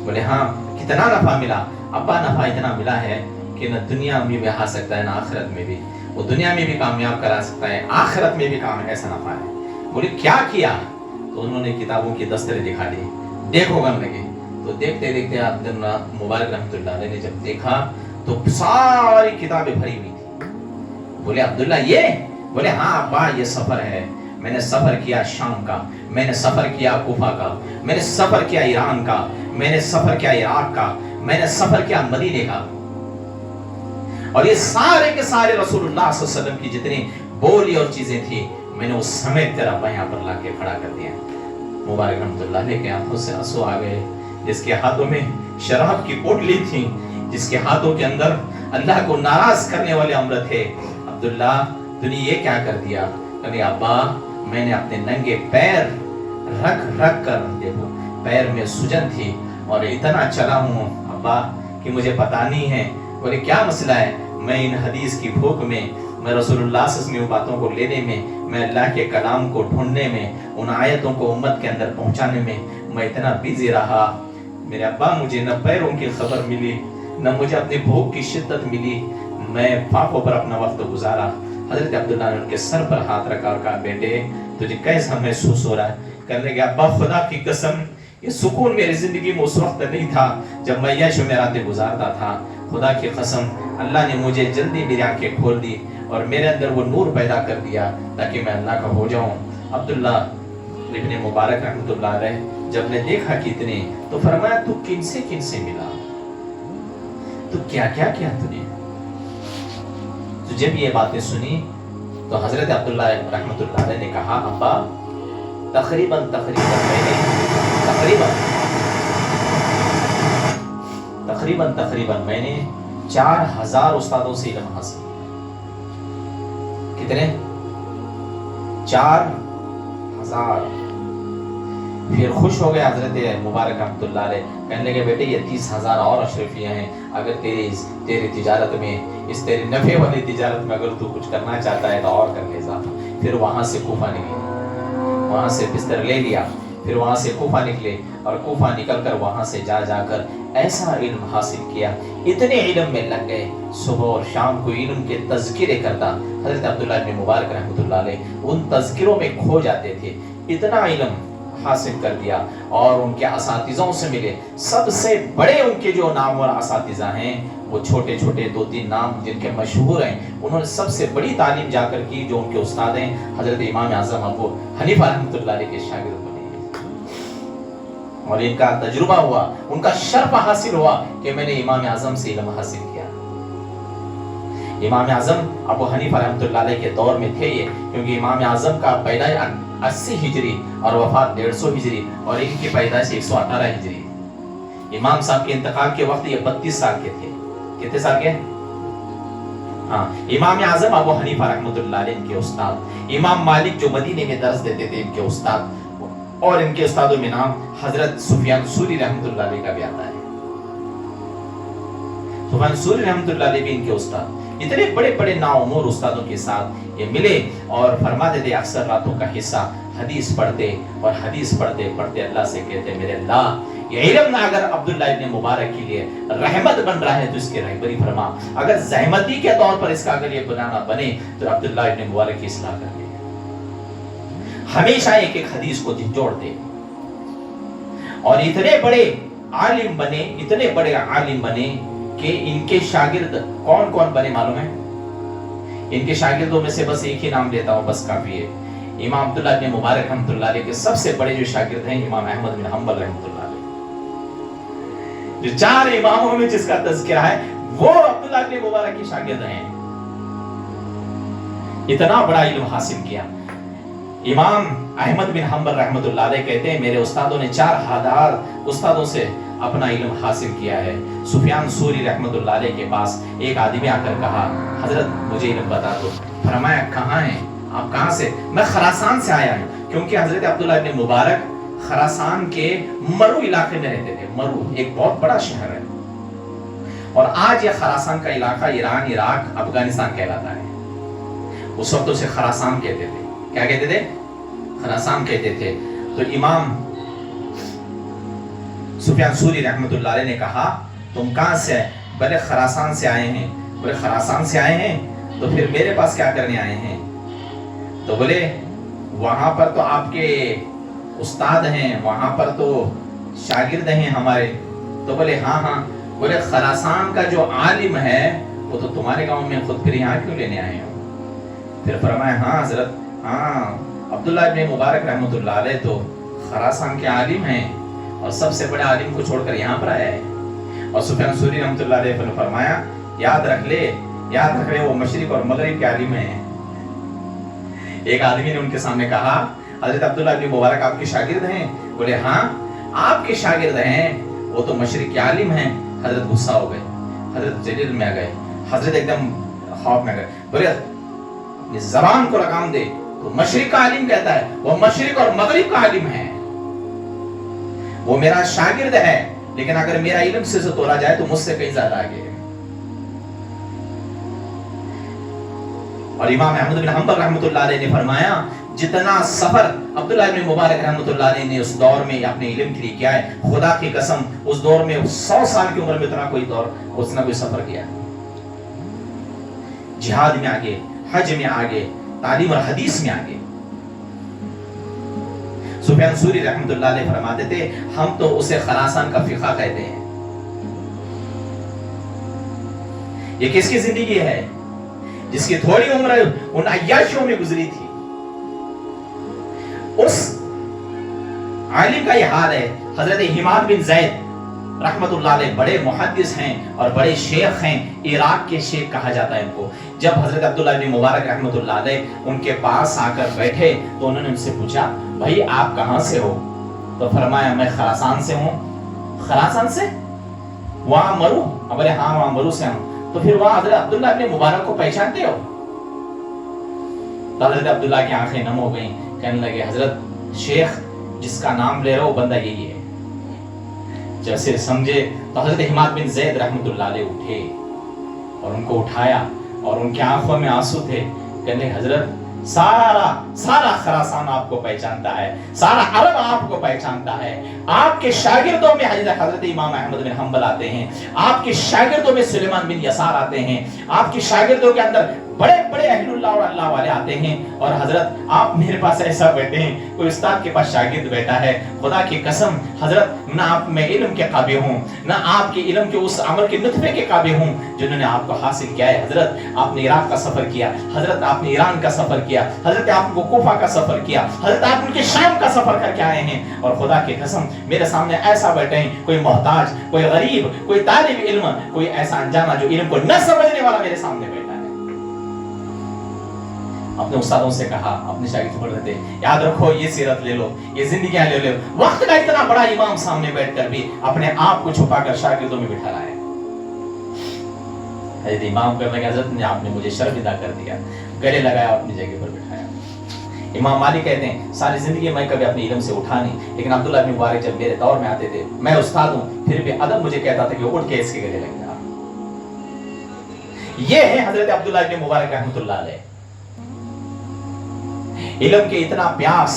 बोले हाँ। कितना नफा मिला? अब्बा नफा इतना मिला है कि न दुनिया में भी आ सकता है, न आखिरत में भी। वो दुनिया में भी कामयाब करा सकता है, आखिरत में भी काम ऐसा नफा है। बोले क्या किया? तो उन्होंने किताबों की दस्तरें दिखा दी, देखो करने लगे। तो देखते देखते अब्दुल्ला मुबारक रहमतुल्लाह अलैह ने जब देखा तो सारी किताबें भरी हुई थी। बोले अब्दुल्ला ये? बोले हाँ अब्बा ये सफर है। मैंने सफर किया शाम का, मैंने सफर किया कूफा का, मैंने सफर किया ईरान का, मैंने सफर किया इराक का, मैंने सफर किया मदीने का। और ये सारे के सारे रसूलुल्लाह सल्लल्लाहु अलैहि वसल्लम की जितनी बोली और चीजें थी मैंने उस समय तेरा अब्बा यहाँ पर लाके खड़ा कर दिया। मुबारक रहमतुल्लाह अलैह के आंखों से आंसू आ गए। जिसके हाथों में शराब की बोतलें थी, जिसके हाथों के अंदर अल्लाह को नाराज करने वाले अमृत थे, अब्दुल्ला तूने ये क्या कर दिया? कहने अब्बा मैंने अपने नंगे पैर रख कर, देखो पैर में सूजन थी और इतना चला हूँ अब्बा कि मुझे पता नहीं है। बोले क्या मसला है? मैं इन हदीस की भूख में, मैं रसूलुल्लाह सल्लल्लाहु अलैहि वसल्लम की बातों को लेने में, मैं अल्लाह के कलाम को ढूंढने में, उन आयतों को उम्मत के अंदर पहुंचाने में मैं इतना बिजी रहा। मेरे अब्बा मुझे न पैरों की खबर मिली, न मुझे अपनी भूख की शिद्दत मिली। मैं पापों पर अपना वक्त गुजारा। हजरत अब्दुल्ला ने उनके सर पर हाथ रखा और कहा बेटे तुझे कैसा महसूस हो रहा है? कहने लगे अब्बा खुदा की कसम ये सुकून मेरी जिंदगी में उस वक्त नहीं था जब मैं यश में रातें गुजारता था। खुदा की कसम अल्लाह ने मुझे जल्दी मेरी आंखें खोल दी और मेरे अंदर वो नूर पैदा कर दिया ताकि मैं अल्लाह का हो जाऊं। अब्दुल्ला इब्न मुबारक रहमतुल्लाह अलैह जब ने देखा कितने, तो फरमाया तू किनसे मिला, तू क्या क्या किया तूने? तो जब ये बातें सुनी तो हजरत अब्दुल्ला रहमतुल्लाह अलैह ने कहा अब्बा तकरीबन मैंने 4000 उस्तादों से इल्म हासिल। कितने? 4000। फिर खुश हो गए हजरत मुबारक रहमतुल्लाह अलैह, कहने लगे बेटे ये 30,000 और अशरफियाँ हैं, अगर तेरी तिजारत में, इस तेरी नफे वाली तिजारत में अगर तू कुछ करना चाहता है तो और कर ले इजाफा। फिर वहां से कूफा निकले, वहां से बिस्तर ले लिया, फिर वहां से कूफा निकले और कूफा निकल कर वहां से जाकर ऐसा इल्म हासिल किया, इतने इल्म में लग गए। सुबह और शाम को इल्म के तज़किरे करता हजरत अब्दुल्ला इब्न मुबारक रहमतुल्लाह अलैह उन तज़किरों में खो जाते थे। इतना इल्म हासिल कर दिया और उनके असातिज़ों से मिले। सबसे बड़े उनके जो नामवर असातिज़ा हैं वो छोटे 2-3 नाम जिनके मशहूर हैं, उन्होंने सबसे बड़ी तालीम जाकर की जो उनके उस्ताद हैं हजरत इमाम आज़म अबू हनीफा रहमतुल्लाह अलैह के शागिर्द बने। और इनका तजुर्बा हुआ, उनका शर्फ हासिल हुआ कि मैंने इमाम आज़म से इल्म हासिल किया। इमाम आज़म अबू हनीफा रहमतुल्लाह अलैह के दौर में थे ये, क्योंकि इमाम आज़म का पैदाइश 80 हिजरी और वफात 150 हिजरी और इनकी पैदाइश 118 हिजरी। इमाम साहब के इंतकाल के वक्त ये 32 साल के थे। कितने साल के? हाँ, इमाम आज़म अबू हनीफा रहमतुल्लाह अलैह इनके उस्ताद, इमाम मालिक जो मदीने में दर्स देते थे इनके उस्ताद, और इनके उस्तादों में नाम हजरत सुफियान सूरी रहमतुल्लाह अलैह का भी आता है। सुफियान सूरी रहमतुल्लाह अलैह भी इनके उस्ताद। इतने बड़े बड़े नाउमूर उस्तादों के साथ ये मिले और फरमाते थे अक्सर रातों का हिस्सा हदीस पढ़ते और हदीस पढ़ते पढ़ते अल्लाह से कहते मेरे अल्लाह ये इल्म ना अगर अब्दुल्ला इब्न मुबारक के लिए रहमत बन रहा है तो इसकी रहबरी फरमा, अगर ज़हमती के तौर पर इसका अगर ये बनाना बने तो अब्दुल्ला इब्न मुबारक की इस्लाह कर दे। हमेशा एक एक हदीस को जोड़ते और इतने बड़े आलिम बने कि इनके शागिर्द कौन कौन बने मालूम है? इनके शागिर्दों में से बस एक ही नाम लेता हूं, बस काफी है। इमाम अब्दुल्ला इब्न मुबारक रहमतुल्लाह अलैह के सबसे बड़े जो शागिर्द हैं इमाम अहमद बिन हंबल रहमतुल्लाह अलैह। जो 4 इमामों में जिसका तज़किरा है वो अब्दुल्ला इब्न मुबारक के शागिर्द हैं। इतना बड़ा इल्म हासिल किया। इमाम अहमद बिन हम्बल रहमतुल्लाह अलैह कहते हैं मेरे उस्तादों ने 4000 उस्तादों से अपना इल्म हासिल किया है। सुफियान सूरी रहमतुल्लाह अलैह के पास एक आदमी आकर कहा हजरत मुझे इल्म बता दो। फरमाया कहाँ हैं आप, कहाँ से? मैं खरासान से आया हूँ, क्योंकि हजरत अब्दुल्लाह इब्न मुबारक खरासान के मरू इलाके में रहते थे। मरू एक बहुत बड़ा शहर है और आज यह खरासान का इलाका ईरान, इराक, अफगानिस्तान कहलाता है। उस वक्त उसे खरासान कहते थे। क्या कहते थे? खरासान कहते थे। तो इमाम सुफियान सूरी रहमतुल्लाह अलैह ने कहा तुम कहाँ से? बोले खरासान से आए हैं। बोले खरासान से आए हैं तो फिर मेरे पास क्या करने आए हैं? तो बोले वहां पर तो आपके उस्ताद हैं, वहां पर तो शागिर्द हैं हमारे। तो बोले हाँ हाँ। बोले खरासान का जो आलिम है वो तो तुम्हारे गांव में, खुद फिर यहाँ क्यों लेने आए हो? फिर फरमाया हाँ हजरत, हाँ अब्दुल्लाह इब्न मुबारक रहमतुल्लाह अलैह तो खरासान के आलिम हैं और सबसे बड़े आलिम को छोड़कर यहाँ पर आया है। और सुफियान सूरी रहमतुल्लाह अलैह ने फरमाया याद रख ले वो मशरिक और मगरिब के आलिम हैं। एक आदमी ने उनके सामने कहा हजरत अब्दुल्लाह इब्न मुबारक आपके शागिर्द हैं? बोले हाँ आपके शागिर्द हैं, वो तो मशरिक के आलिम हैं। हजरत गुस्सा हो गए, हजरत जलील में आ गए, हजरत एकदम खौफ में गए। बोले ज़बान को लगाम दे, तो मशरिक का आलिम कहता है, वो मशरिक और मगरिब का आलिम है, वो मेरा शागिर्द है, लेकिन अगर मेरा इल्म से तोला जाए तो मुझसे कहीं ज्यादा आगे है। और इमाम अहमद बिन हम्बल रहमतुल्लाह अलैह ने फरमाया जितना सफर अब्दुल्लाह इब्न मुबारक रहमतुल्लाह अलैह ने उस दौर में अपने इल्म के लिए किया है, खुदा की कसम उस दौर में 100 साल की उम्र में इतना कोई दौर उसने कोई सफर किया है। जिहाद में आगे, हज में आगे, तालीम और हदीस में आगे। सुफियान सूरी रहमतुल्लाह अलैह फरमाते थे हम तो उसे खरासान का फिक़ा कहते हैं। ये किसकी जिंदगी है? जिसकी थोड़ी उम्र उन अय्याशियों में गुजरी थी। उस आलिम का यह हाल है। हजरत हिमाद बिन ज़ैद रहमतुल्लाह अलैह बड़े मुहद्दिस हैं और बड़े शेख हैं, इराक के शेख कहा जाता है इनको। जब हजरत अब्दुल्लाह इब्न मुबारक रहमतुल्लाह अलैह उनके पास आकर बैठे तो उन्होंने उनसे पूछा भाई आप कहाँ से हो? तो फरमाया मैं खरासान से हूँ। खरासान से? वहां मरू? बोले हाँ वहां मरू से हूँ। तो फिर वहां हजरत अब्दुल्लाह इब्न मुबारक को पहचानते हो? तो हजरत अब्दुल्लाह की आंखें नम हो गईं, कहने लगे हजरत शेख जिसका नाम ले रहे हो बंदा यही है। जैसे समझे तो हजरत हिमाद बिन ज़ैद रहमतुल्लाह अलैह उठे और उनको उठाया और उनके आंखों में आंसू थे। कहने हजरत सारा खरासान आपको पहचानता है, सारा अरब आपको पहचानता है। आपके शागिर्दों में हजरत इमाम अहमद बिन हम्बल आते हैं, आपके शागिर्दों में सुलेमान बिन यसार आते हैं, आपके शागिर्दों के अंदर बड़े बड़े अहलुल्लाह और अल्लाह वाले आते हैं। और हजरत आप मेरे पास ऐसा बैठे हैं, कोई उस्ताद के पास शागिर्द बैठा है। खुदा की कसम हजरत ना आप में इल्म के काबिल हूँ, ना आपके इल्म के उस अमल के नुतफे के काबिल हूँ जिन्होंने आपको हासिल किया है। हजरत आपने इराक का सफर किया, हजरत आपने ईरान का सफर किया, हजरत आपको कोफा का सफर किया, हजरत आप उनके शाम का सफर करके आए हैं। और खुदा की कसम मेरे सामने ऐसा बैठे हैं, कोई मोहताज, कोई गरीब, कोई तालिब इल्म, कोई ऐसा अनजाना जो इल्म को न समझने वाला मेरे सामने बैठा है। अपने उस्तादों से कहा, अपने शागिर्द पढ़ रहे थे, याद रखो ये सीरत ले लो, ये जिंदगियां ले लो। वक्त का इतना बड़ा इमाम सामने बैठकर भी अपने आप को छुपाकर शागिर्दों में बिठा रहा है। हजरत इमाम कहने लगे हजरत ने आपने मुझे शर्मिंदा कर दिया, गले लगाया, अपनी जगह पर बिठाया। इमाम मालिक कहते हैं सारी जिंदगी मैं कभी अपने इल्म से उठा नहीं, लेकिन अब्दुल्लाह इब्न मुबारक जब मेरे दौर में आते थे, मैं उस्ताद हूं फिर भी अदब मुझे कहता था कि उठ के इसके गले लग जा। ये है हजरत अब्दुल्लाह इब्न मुबारक रहमतुल्लाह अलैह। इल्म के इतना प्यास,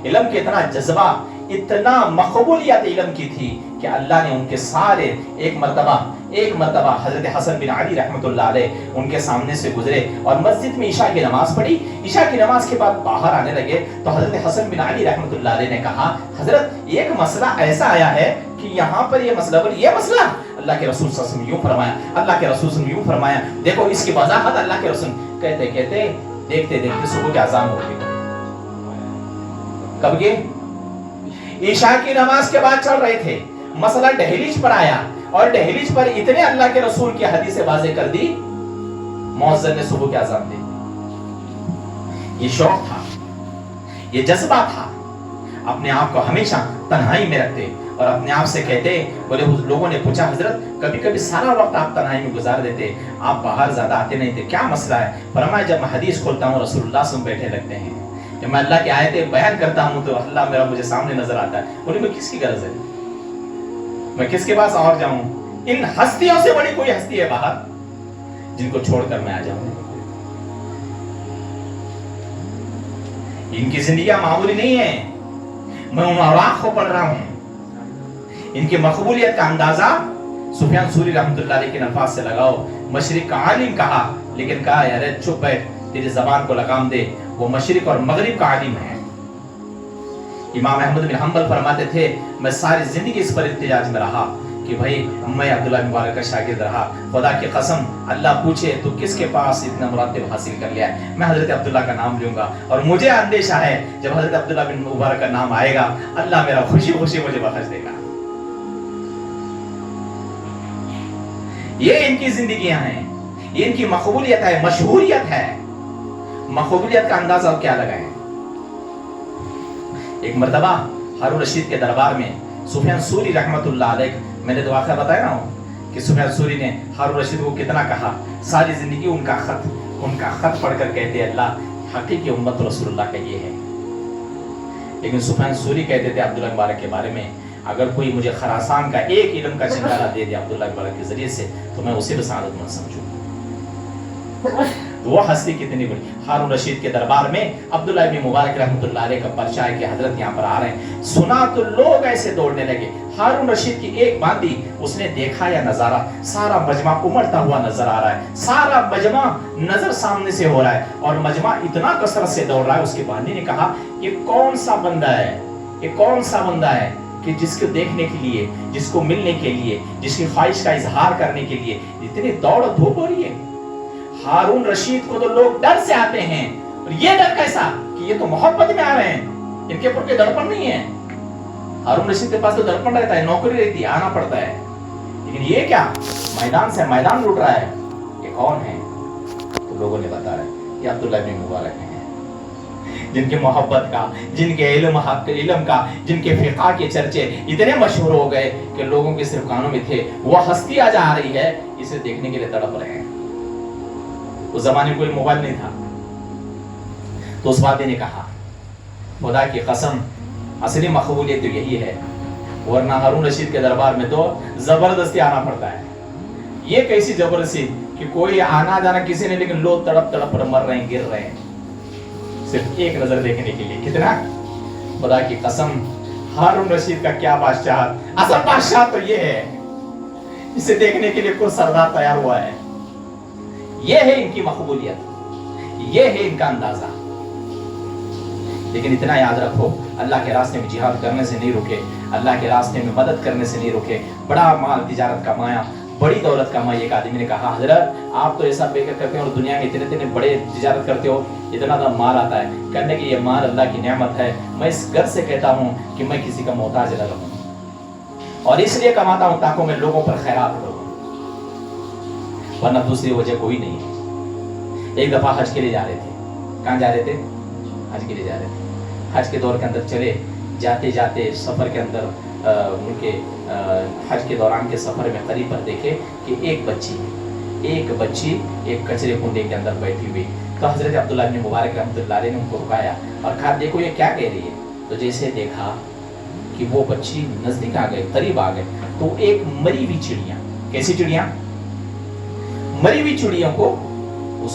इल्म के इतना जज्बा, इतना मकबूलियत इल्म की थी कि अल्लाह ने उनके सारे एक मर्तबा हजरत हसन बिन अली रहमतुल्लाह अलैह उनके सामने से गुजरे और मस्जिद में ईशा की नमाज पढ़ी। ईशा की नमाज के बाद बाहर आने लगे तो हजरत हसन बिन अली रहमतुल्लाह अलैह ने कहा हजरत एक मसला ऐसा आया है कि यहाँ पर ये मसला अल्लाह के रसूल सल्लल्लाहु अलैहि वसल्लम यूं फरमाया, अल्लाह के रसूल यूं फरमाया, देखो इसकी वजाहत अल्लाह के रसूल कहते कहते देखते देखते सुबह के अज़ान हो गई। कब के? ईशा की नमाज के बाद चल रहे थे, मसला दहलीज पर आया और दहलीज पर इतने अल्लाह के रसूल की हदीसें वाज़ेह कर दी, मुअज्जिन ने सुबह के अज़ान दी। ये शौक था, ये जज्बा था। अपने आप को हमेशा तन्हाई में रखते और अपने आप से कहते, बोले लोगों ने पूछा हजरत कभी कभी सारा वक्त आप तन्हाई में गुजार देते, आप बाहर ज्यादा आते नहीं थे, क्या मसला है? फरमाया जब मैं हदीस खोलता हूँ रसूलुल्लाह से बैठे लगते हैं, जब मैं अल्लाह की आयतें बयान करता हूँ तो अल्लाह मेरा मुझे सामने नजर आता है। बोले मैं किसकी गरज है, मैं किसके पास और जाऊं? इन हस्तियों से बड़ी कोई हस्ती है बाहर जिनको छोड़कर मैं आ जाऊं? इनकी जिंदगी मामूली नहीं है। मैं उन औराक को पढ़ रहा हूं, इनकी मकबूलियत का अंदाजा सुफियान सूरी रहमतुल्लाह अलैह के अल्फाज से लगाओ। मशरिक का आलिम कहा, लेकिन कहा यार चुप बैठ, तेरी जबान को लगाम दे, वो मशरिक और मगरिब का आलिम है। इमाम अहमद बिन हंबल फरमाते थे, मैं सारी जिंदगी इस पर इत्तेजाज में रहा कि भाई मैं अब्दुल्लाह बिन मुबारक का शागिर्द रहा। खुदा की कसम, अल्लाह पूछे तो किसके पास इतना मुरातिब हासिल कर लिया है, मैं हजरत अब्दुल्लाह का नाम लूंगा। और मुझे अंदेशा है जब हजरत अब्दुल्लाह बिन मुबारक का नाम आएगा, अल्लाह मेरा खुशी खुशी मुझे बख्श देगा। ये इनकी जिंदगियां हैं, ये इनकी मकबूलियत है, मशहूरियत है। मकबूलियत का अंदाजा क्या लगाएं? एक मर्तबा हारून रशीद के दरबार में सुफियान सूरी रहमतुल्लाह अलैह, मैंने तो वाक़या बताया ना कि सुफियान सूरी ने हारून रशीद को कितना कहा, सारी जिंदगी उनका खत पढ़कर कहते अल्लाह हकीकी उम्मत रसूलुल्लाह का ये है। लेकिन सुफियान सूरी कहते थे अब्दुल्लाह मुबारक के बारे में, अगर कोई मुझे खरासान का एक इल्म का चिंगारा दे दे अब्दुल्लाह मुबारक के जरिए से, तो मैं उसे भी सआदतमंद समझूं। वो हस्ती कितनी बड़ी। हारून रशीद के दरबार में अब्दुल्लाह इब्न मुबारक रहमतुल्लाह अलैह का पर्चा है कि हजरत यहाँ पर आ रहे हैं। सुना तो लोग ऐसे दौड़ने लगे। हारून रशीद की एक बात थी, उसने देखा या नजारा, सारा मजमा उमड़ता हुआ नजर आ रहा है, सारा मजमा नजर सामने से हो रहा है और मजमा इतना कसरत से दौड़ रहा है। उसके बानी ने कहा, ये कौन सा बंदा है, ये कौन सा बंदा है कि जिसको देखने के लिए, जिसको मिलने के लिए, जिसकी ख्वाहिश का इजहार करने के लिए इतनी दौड़ धूप हो रही है। हारून रशीद को तो लोग डर से आते हैं, और ये डर कैसा कि ये तो मोहब्बत में आ रहे हैं, इनके ऊपर कोई दर्पण नहीं है। हारून रशीद के पास तो दर्पण रहता है, नौकरी रहती है, आना पड़ता है, लेकिन ये क्या मैदान से मैदान लूट रहा है, ये कौन है? तो लोगों ने बताया ये अब्दुल्लाह इब्न मुबारक है, जिनके मोहब्बत का, जिनके इल्म का, जिनके फिक़ा के चर्चे इतने मशहूर हो गए कि लोगों के सिर्फ कानों में थे। वह हस्ती आज आ रही है, इसे देखने के लिए तड़प रहे हैं। उस जमाने में कोई मोबाइल नहीं था, तो उस वादे ने कहा, खुदा की कसम असली मकबूलियत तो यही है, वरना हारून रशीद के दरबार में तो जबरदस्ती आना पड़ता है। ये कैसी जबरदस्ती कि कोई आना जाना किसी ने, लेकिन लोग तड़प तड़प पर मर रहे हैं, गिर रहे हैं, सिर्फ एक नजर देखने के लिए। कितना? खुदा की कसम, हारून रशीद का क्या बादशाह, असल बादशाह तो ये है, इसे देखने के लिए कोई सरदार तैयार हुआ है। ये है इनकी मकबूलियत, ये है इनका अंदाजा। लेकिन इतना याद रखो, अल्लाह के रास्ते में जिहाद करने से नहीं रुके, अल्लाह के रास्ते में मदद करने से नहीं रुके। बड़ा माल तिजारत कमाया, बड़ी दौलत कमाई। एक आदमी ने कहा, हजरत आप तो ऐसा बेकर करते हो और दुनिया में इतने इतने बड़े तिजारत करते हो, इतना तो माल आता है। कहने की ये माल अल्लाह की नेमत है, मैं इस घर से कहता हूँ कि मैं किसी का मोहताज न रहूं, और इसलिए कमाता हूँ ताकि मैं लोगों पर खैरात करूँ, वरना दूसरी वजह कोई नहीं है। एक दफा हज के लिए जा रहे थे। कहाँ जा रहे थे? हज के लिए जा रहे थे। हज के दौर के अंदर चले, जाते जाते सफर के अंदर उनके हज के दौरान के सफर में करीब पर देखे कि एक बच्ची एक कचरे कुंडे के अंदर बैठी हुई। तो हजरत अब्दुल्लाह इब्न मुबारक रहमतुल्लाह अलैह ने उनको रुकाया और कहा, देखो ये क्या कह रही है। तो जैसे देखा कि वो बच्ची नजदीक आ गई, करीब आ गए, तो एक मरी हुई चिड़िया, कैसी चिड़िया? मरी हुई चिड़ियों को उस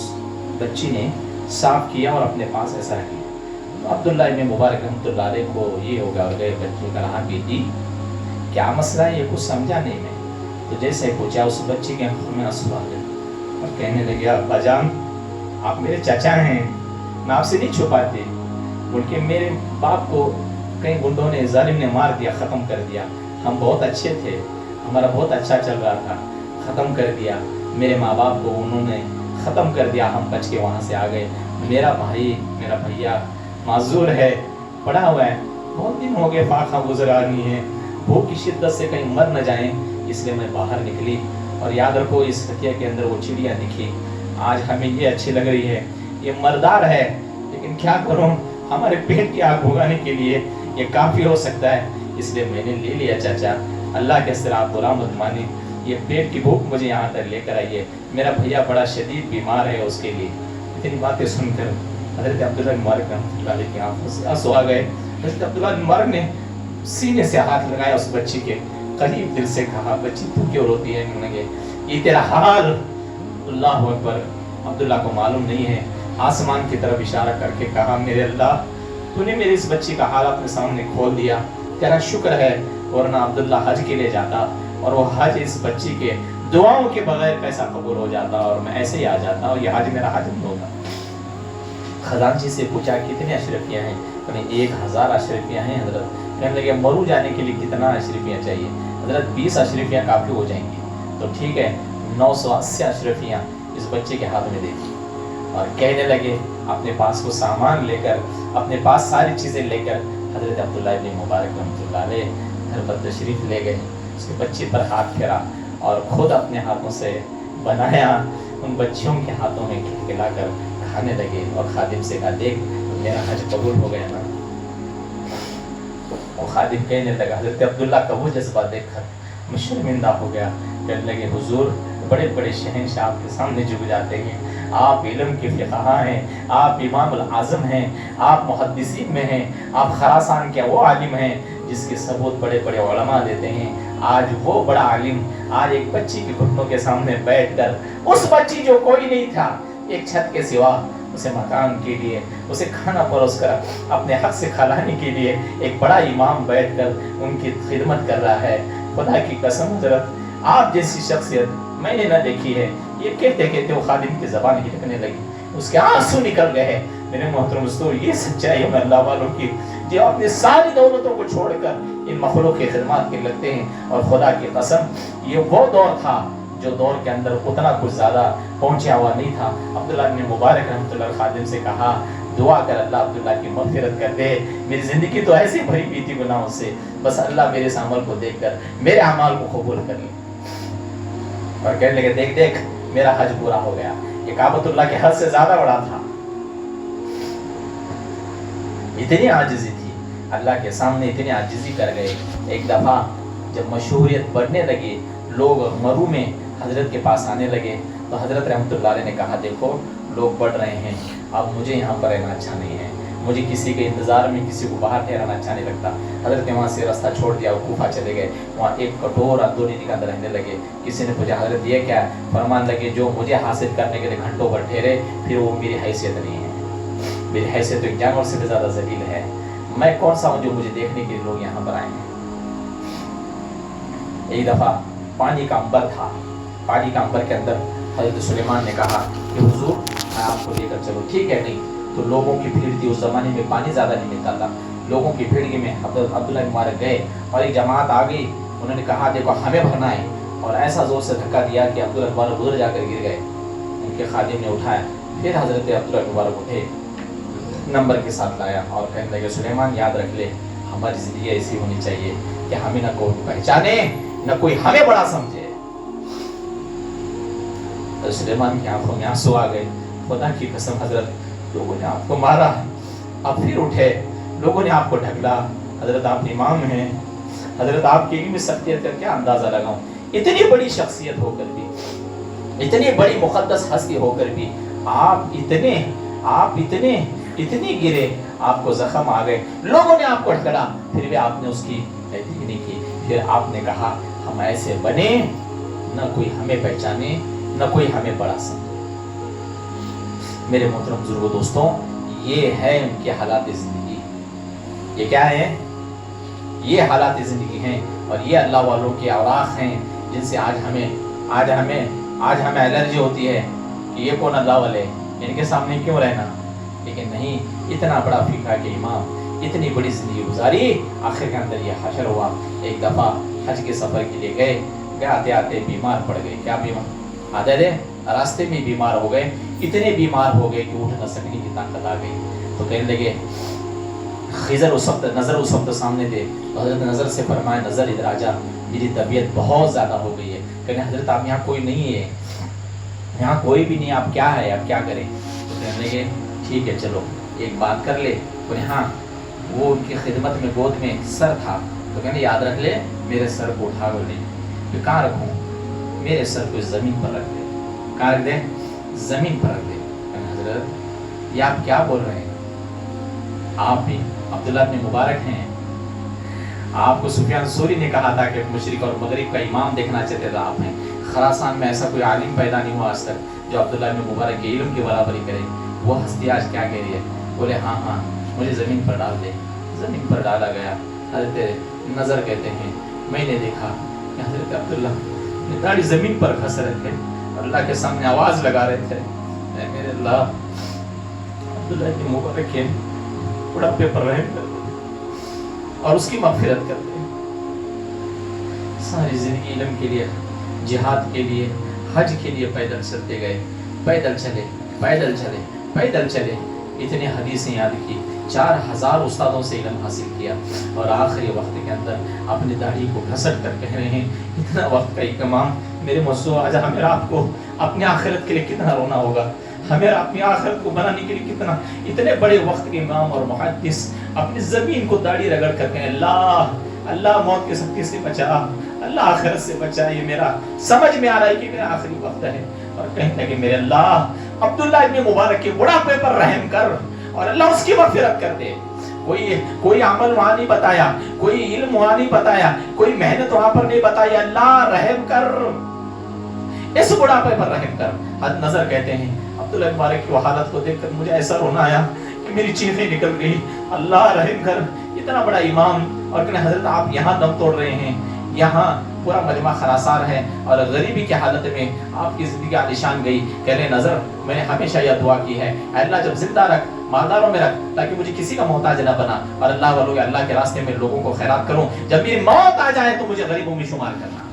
बच्ची ने साफ किया और अपने पास ऐसा रख लिया। तो अब्दुल्लाह इब्न मुबारक रहमतुल्लाह अलैह को ये हो गया, बच्ची का रहा, बेटी क्या मसला है, ये कुछ समझा नहीं मैं। तो जैसे पूछा, उस बच्ची के आंखों में आंसू आ गए और कहने लगे, अब्बाजान आप मेरे चाचा हैं, मैं आपसे नहीं छुपाती, बल्कि मेरे बाप को कई गुंडों ने, जालिम ने मार दिया, ख़त्म कर दिया। हम बहुत अच्छे थे, हमारा बहुत अच्छा चल रहा था, ख़त्म कर दिया। मेरे माँ बाप को उन्होंने ख़त्म कर दिया, हम बच के वहाँ से आ गए। मेरा भाई, मेरा भैया माजूर है, पड़ा हुआ है, बहुत दिन हो गए, फाखा गुजरानी है, भूख की शिद्दत से कहीं मर न जाएं, इसलिए मैं बाहर निकली। और याद रखो, इस खतिया के अंदर वो चिड़िया दिखी। आज हमें ये अच्छी लग रही है, ये मर्दार है, लेकिन क्या करूं, हमारे पेट की आग भुगाने के लिए ये काफी हो सकता है, इसलिए मैंने ले लिया चाचा, अल्लाह के सिर आप बुरा मत मानिए, ये पेट की भूख मुझे यहाँ तक लेकर आइए, मेरा भैया बड़ा शदीद बीमार है उसके लिए। इतनी बातें सुनकर हज़रत अब्दुल्लाह मुबारक रहमतुल्लाह की आंखों से आंसू आ गए। हज़रत अब्दुल्लाह मुबारक ने सीने से हाथ लगाया उस बच्ची के करीब, दिल से कहा, बच्ची तू क्यों रोती है? लगे ये तेरा हाल अल्लाह अकबर अब्दुल्लाह को मालूम नहीं है। आसमान की तरफ इशारा करके कहा, मेरे अल्लाह तूने मेरी इस बच्ची का हाल अपने सामने खोल दिया, तेरा शुक्र है, वरना अब्दुल्लाह हज के लिए जाता और वो हज इस बच्ची के दुआओं के बगैर कैसा कबूल हो जाता और मैं ऐसे ही आ जाता और यह हज मेरा हज नहीं होता। खजानची से पूछा कितने अशरफियाँ हैं? कहीं 1000 अशरफियाँ हैं हजरत। कहने लगे मरू जाने के लिए कितना अशरफियाँ चाहिए? हजरत 20 अशरफियाँ काफ़ी हो जाएंगी। तो ठीक है, 980 अशरफियाँ इस बच्चे के हाथ में दे दी और कहने लगे अपने पास वो सामान लेकर, अपने पास सारी चीज़ें लेकर हजरत अब्दुल्लाह इब्न मुबारक रहमतुल्लाह अलैह घर पर तशरीफ़ ले गए। उसके बच्चे पर हाथ फेरा और खुद अपने हाथों से बनाया उन बच्चियों के हाथों में खिलाकर खाने लगे और खादिम से कहा, देख मेरा हज कबूल हो गया ना। और खादिम कहने लगा, हज़रत अब्दुल्लाह का वो जज्बा देखकर मैं शर्मिंदा हो गया। कहने लगे, हुजूर बड़े बड़े शहंशाह आपके सामने झुक जाते हैं, आप इल्म के फ़िक़हा हैं, आप इमाम अल आज़म हैं, आप मुहद्दिसीन में हैं, आप खरासान के वो आलिम हैं जिसके सबूत बड़े बड़े उलमा देते हैं। आज वो बड़ा आलिम आज एक बच्ची के घुटनों के सामने बैठकर, उस बच्ची जो कोई नहीं था एक छत के सिवा, उसे मकान के लिए, उसे खाना परोस कर अपने हक से खिलाने के लिए एक बड़ा इमाम बैठकर उनकी खिदमत कर रहा है। खुदा की कसम हज़रत आप जैसी शख्सियत मैंने ना देखी है। ये कहते कहते वो खादिम की ज़बान हिलकने लगी, उसके आंसू निकल गए। मेरे मोहतरम दोस्तों, ये सच्चाई है अल्लाह वालों की जो अपनी सारी दौलतों को छोड़कर इन मखलूक की खिदमत के लगते हैं। और खुदा की कसम ये वो दौर था जो दौर के अंदर उतना कुछ ज़्यादा पहुँचा हुआ नहीं था। अब्दुल्लाह इब्न मुबारक रहमतुल्लाह खादिम से कहा, दुआ कर अल्लाह अब्दुल्लाह की मग़फ़िरत कर दे, मेरी ज़िंदगी तो ऐसी भरी हुई थी गुनाहों से, बस अल्लाह मेरे इस अमल को देखकर मेरे अमाल को कबूल कर ले। और कहने लगे, देख देख मेरा हज पूरा हो गया। ये काबतुल्लाह के हज से ज़्यादा बड़ा था। इतनी आजिज़ी थी अल्लाह के सामने, इतनी आजिज़ी कर गए। एक दफ़ा जब मशहूरियत बढ़ने लगी, लोग मरू में हज़रत के पास आने लगे, तो हज़रत रहमतुल्लाह अलैह ने कहा, देखो लोग बढ़ रहे हैं, अब मुझे यहाँ पर रहना अच्छा नहीं है, मुझे किसी के इंतज़ार में किसी को बाहर ठहराना अच्छा नहीं लगता। हज़रत ने वहाँ से रास्ता छोड़ दिया, वो कूफा चले गए। वहाँ एक कठोर अंदोनी के अंदर रहने लगे। किसी ने पूछा, हज़रत ये क्या है? फरमान लगे, जो मुझे हासिल करने के लिए घंटों भर ठहरे, फिर वो मेरी हैसियत नहीं है। मेरी हैसियत तो एक जानवर से भी ज़्यादा ज़लील है। मैं कौन सा हूँ जो मुझे देखने के लिए लोग यहाँ पर आए हैं? एक दफ़ा पानी का अंबर था, पानी का अंबर के अंदर हज़रत सुलेमान ने कहा कि हुजूर मैं आपको लेकर चलो। ठीक है, नहीं तो लोगों की भीड़ थी, उस ज़माने में पानी ज़्यादा नहीं मिलता था। लोगों की भीड़ में अब्दुल्लाह मुबारक गए और एक जमात आ गई। उन्होंने कहा, देखो हमें भरना है, और ऐसा ज़ोर से धक्का दिया कि अब्दुल्लाह मुबारक उधर जाकर गिर गए। उनके खादिम ने उठाया, फिर हज़रत अब्दुल्लाह मुबारक उठे, नंबर के साथ लाया और कहने लगे, सुलेमान याद रख ले, हमारी ज़िंदगी ऐसी होनी चाहिए कि हमें न कोई पहचाने न कोई हमें बड़ा समझे। तो सुलेमान की आंखों में आंसू आ गए। खुदा की कसम हज़रत, लोगों ने आपको मारा, आप फिर उठे, लोगों ने आपको ढकला। हज़रत आप इमाम हैं, हज़रत आपके इल्म में शख्सियत का क्या अंदाज़ा लगाऊं? इतनी बड़ी शख्सियत होकर भी, इतनी बड़ी मुक़द्दस हस्ती होकर भी आप इतने गिरे, आपको जख्म आ गए, लोगों ने आपको ढकला, फिर भी आपने उसकी तहदीद नहीं की। फिर आपने कहा, हम ऐसे बने न कोई हमें पहचाने न कोई हमें बड़ा समझे। मेरे मोहतरम बुजुर्गों दोस्तों, ये है उनके हालात ज़िंदगी। ये क्या है? ये हालात ज़िंदगी हैं और ये अल्लाह वालों के औराक़ हैं जिनसे आज हमें एलर्जी होती है कि ये कौन अल्लाह वाले, इनके सामने क्यों रहना। लेकिन नहीं, इतना बड़ा फ़िक़्ह के इमाम, इतनी बड़ी ज़िंदगी गुजारी, आखिर के अंदर ये हशर हुआ। एक दफ़ा हज के सफ़र के लिए गए, आते आते बीमार पड़ गए। क्या बीमार? आते थे रास्ते में बीमार हो गए, इतने बीमार हो गए कि उठ न सकने की ताकत आ गई। तो कहने लगे, खिज़र नज़र उस वक्त सामने थे, तो हज़रत नज़र से फरमाया, नज़र इधर आ जा, मेरी तबीयत बहुत ज़्यादा हो गई है। कहने, हज़रत आप यहाँ कोई नहीं है, यहाँ कोई भी नहीं, आप क्या है, आप क्या करें? तो कहने लगे, ठीक है चलो ایک بات کر لے. بولے ہاں. وہ ان کی خدمت میں گود میں سر تھا تو کہنے یاد رکھ لے میرے سر کو اٹھا کر لے. کہ کہاں رکھوں؟ میرے سر کو زمین پر رکھ دے. کہاں رکھ دے؟ زمین پر رکھ دے. حضرت یہ آپ کیا بول رہے ہیں؟ آپ بھی عبداللہ بن مبارک ہیں. آپ کو سفیان ثوری نے کہا تھا کہ مشرق اور مغرب کا امام دیکھنا چاہتے تھے آپ ہیں. خراسان میں ایسا کوئی عالم پیدا نہیں ہوا آج تک جو عبداللہ بن مبارک کے علم کی برابری کرے. وہ ہستی آج کیا کہہ رہی ہے؟ بولے ہاں ہاں مجھے زمین پر ڈال دے. زمین پر ڈالا گیا. حضرت نظر کہتے ہیں میں نے دیکھا کہ حضرت عبداللہ داڑھی زمین پر پھنس رہے تھے اور اللہ کے سامنے آواز لگا رہے تھے اے میرے اللہ عبداللہ بن مبارک کے بڑھاپے پر رحم کر دے اور اس کی مغفرت کر دے. ساری زندگی علم کے لیے، جہاد کے لیے، حج کے لیے پیدل چلتے گئے. پیدل چلے پیدل چلے پیدل چلے. اتنے حدیثیں یاد کی، 4000 استادوں سے علم حاصل کیا اور آخری وقت کے اندر اپنی داڑھی کو گھسٹ کر کہہ رہے ہیں اتنا وقت کا اہتمام میرے موضوع آج ہمیں آپ کو اپنے آخرت کے لیے کتنا رونا ہوگا. ہمیں اپنی آخرت کو بنانے کے لیے کتنا. اتنے بڑے وقت کے امام اور محدث اپنی زمین کو داڑھی رگڑ کر کہیں اللہ اللہ موت کے سختی سے بچا، اللہ آخرت سے بچا. یہ میرا سمجھ میں آ رہا ہے کہ میرا آخری وقت ہے. اور کہیں لگے میرے اللہ عبداللہ ابن مبارک کے بڑھاپے پر رحم کر اور اللہ اس کی مغفرت کر دے. کوئی عمل وہاں نہیں بتایا، کوئی علم وہاں نہیں بتایا، کوئی محنت وہاں پر نہیں بتائی. اللہ رحم کر، اس بڑھاپے پر رحم کر. حد نظر کہتے ہیں عبداللہ ابن مبارک کی حالت کو دیکھ کر مجھے ایسا رونا آیا کہ میری چیخیں نکل گئی. اللہ رحم کر. اتنا بڑا امام اور کہنے حضرت آپ یہاں دم توڑ رہے ہیں. یہاں پورا مجمع خراسان ہے اور غریبی کی حالت میں آپ کی زندگی عالیشان گئی. کہنے نظر میں نے ہمیشہ یہ دعا کی ہے اے اللہ جب زندہ رکھ مالداروں میں رکھ تاکہ مجھے کسی کا محتاج نہ بنا اور اللہ والوں کے اللہ کے راستے میں لوگوں کو خیرات کروں. جب میری موت آ جائے تو مجھے غریبوں میں شمار کرنا.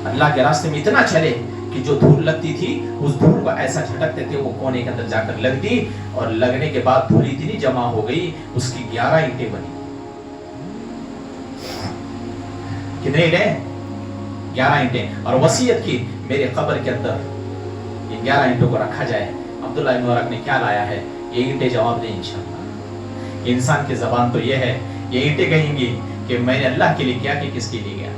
اللہ کے راستے میں اتنا چلے کہ جو دھول لگتی تھی اس دھول کو ایسا جھٹکتے تھے وہ کونے کے اندر جا کر لگتی اور لگنے کے بعد دھول اتنی جمع ہو گئی اس کی 11 اینٹیں بنی. کتنے اینٹیں؟ 11 اینٹیں. اور وصیت کی میرے قبر کے اندر یہ 11 اینٹوں کو رکھا جائے. عبداللہ بن مبارک نے کیا لایا ہے؟ یہ اینٹیں جواب دیں انشاءاللہ. انسان کی زبان تو یہ ہے، یہ اینٹیں کہیں گی کہ میں نے اللہ کے لیے کیا کہ کس کے لیے گیا.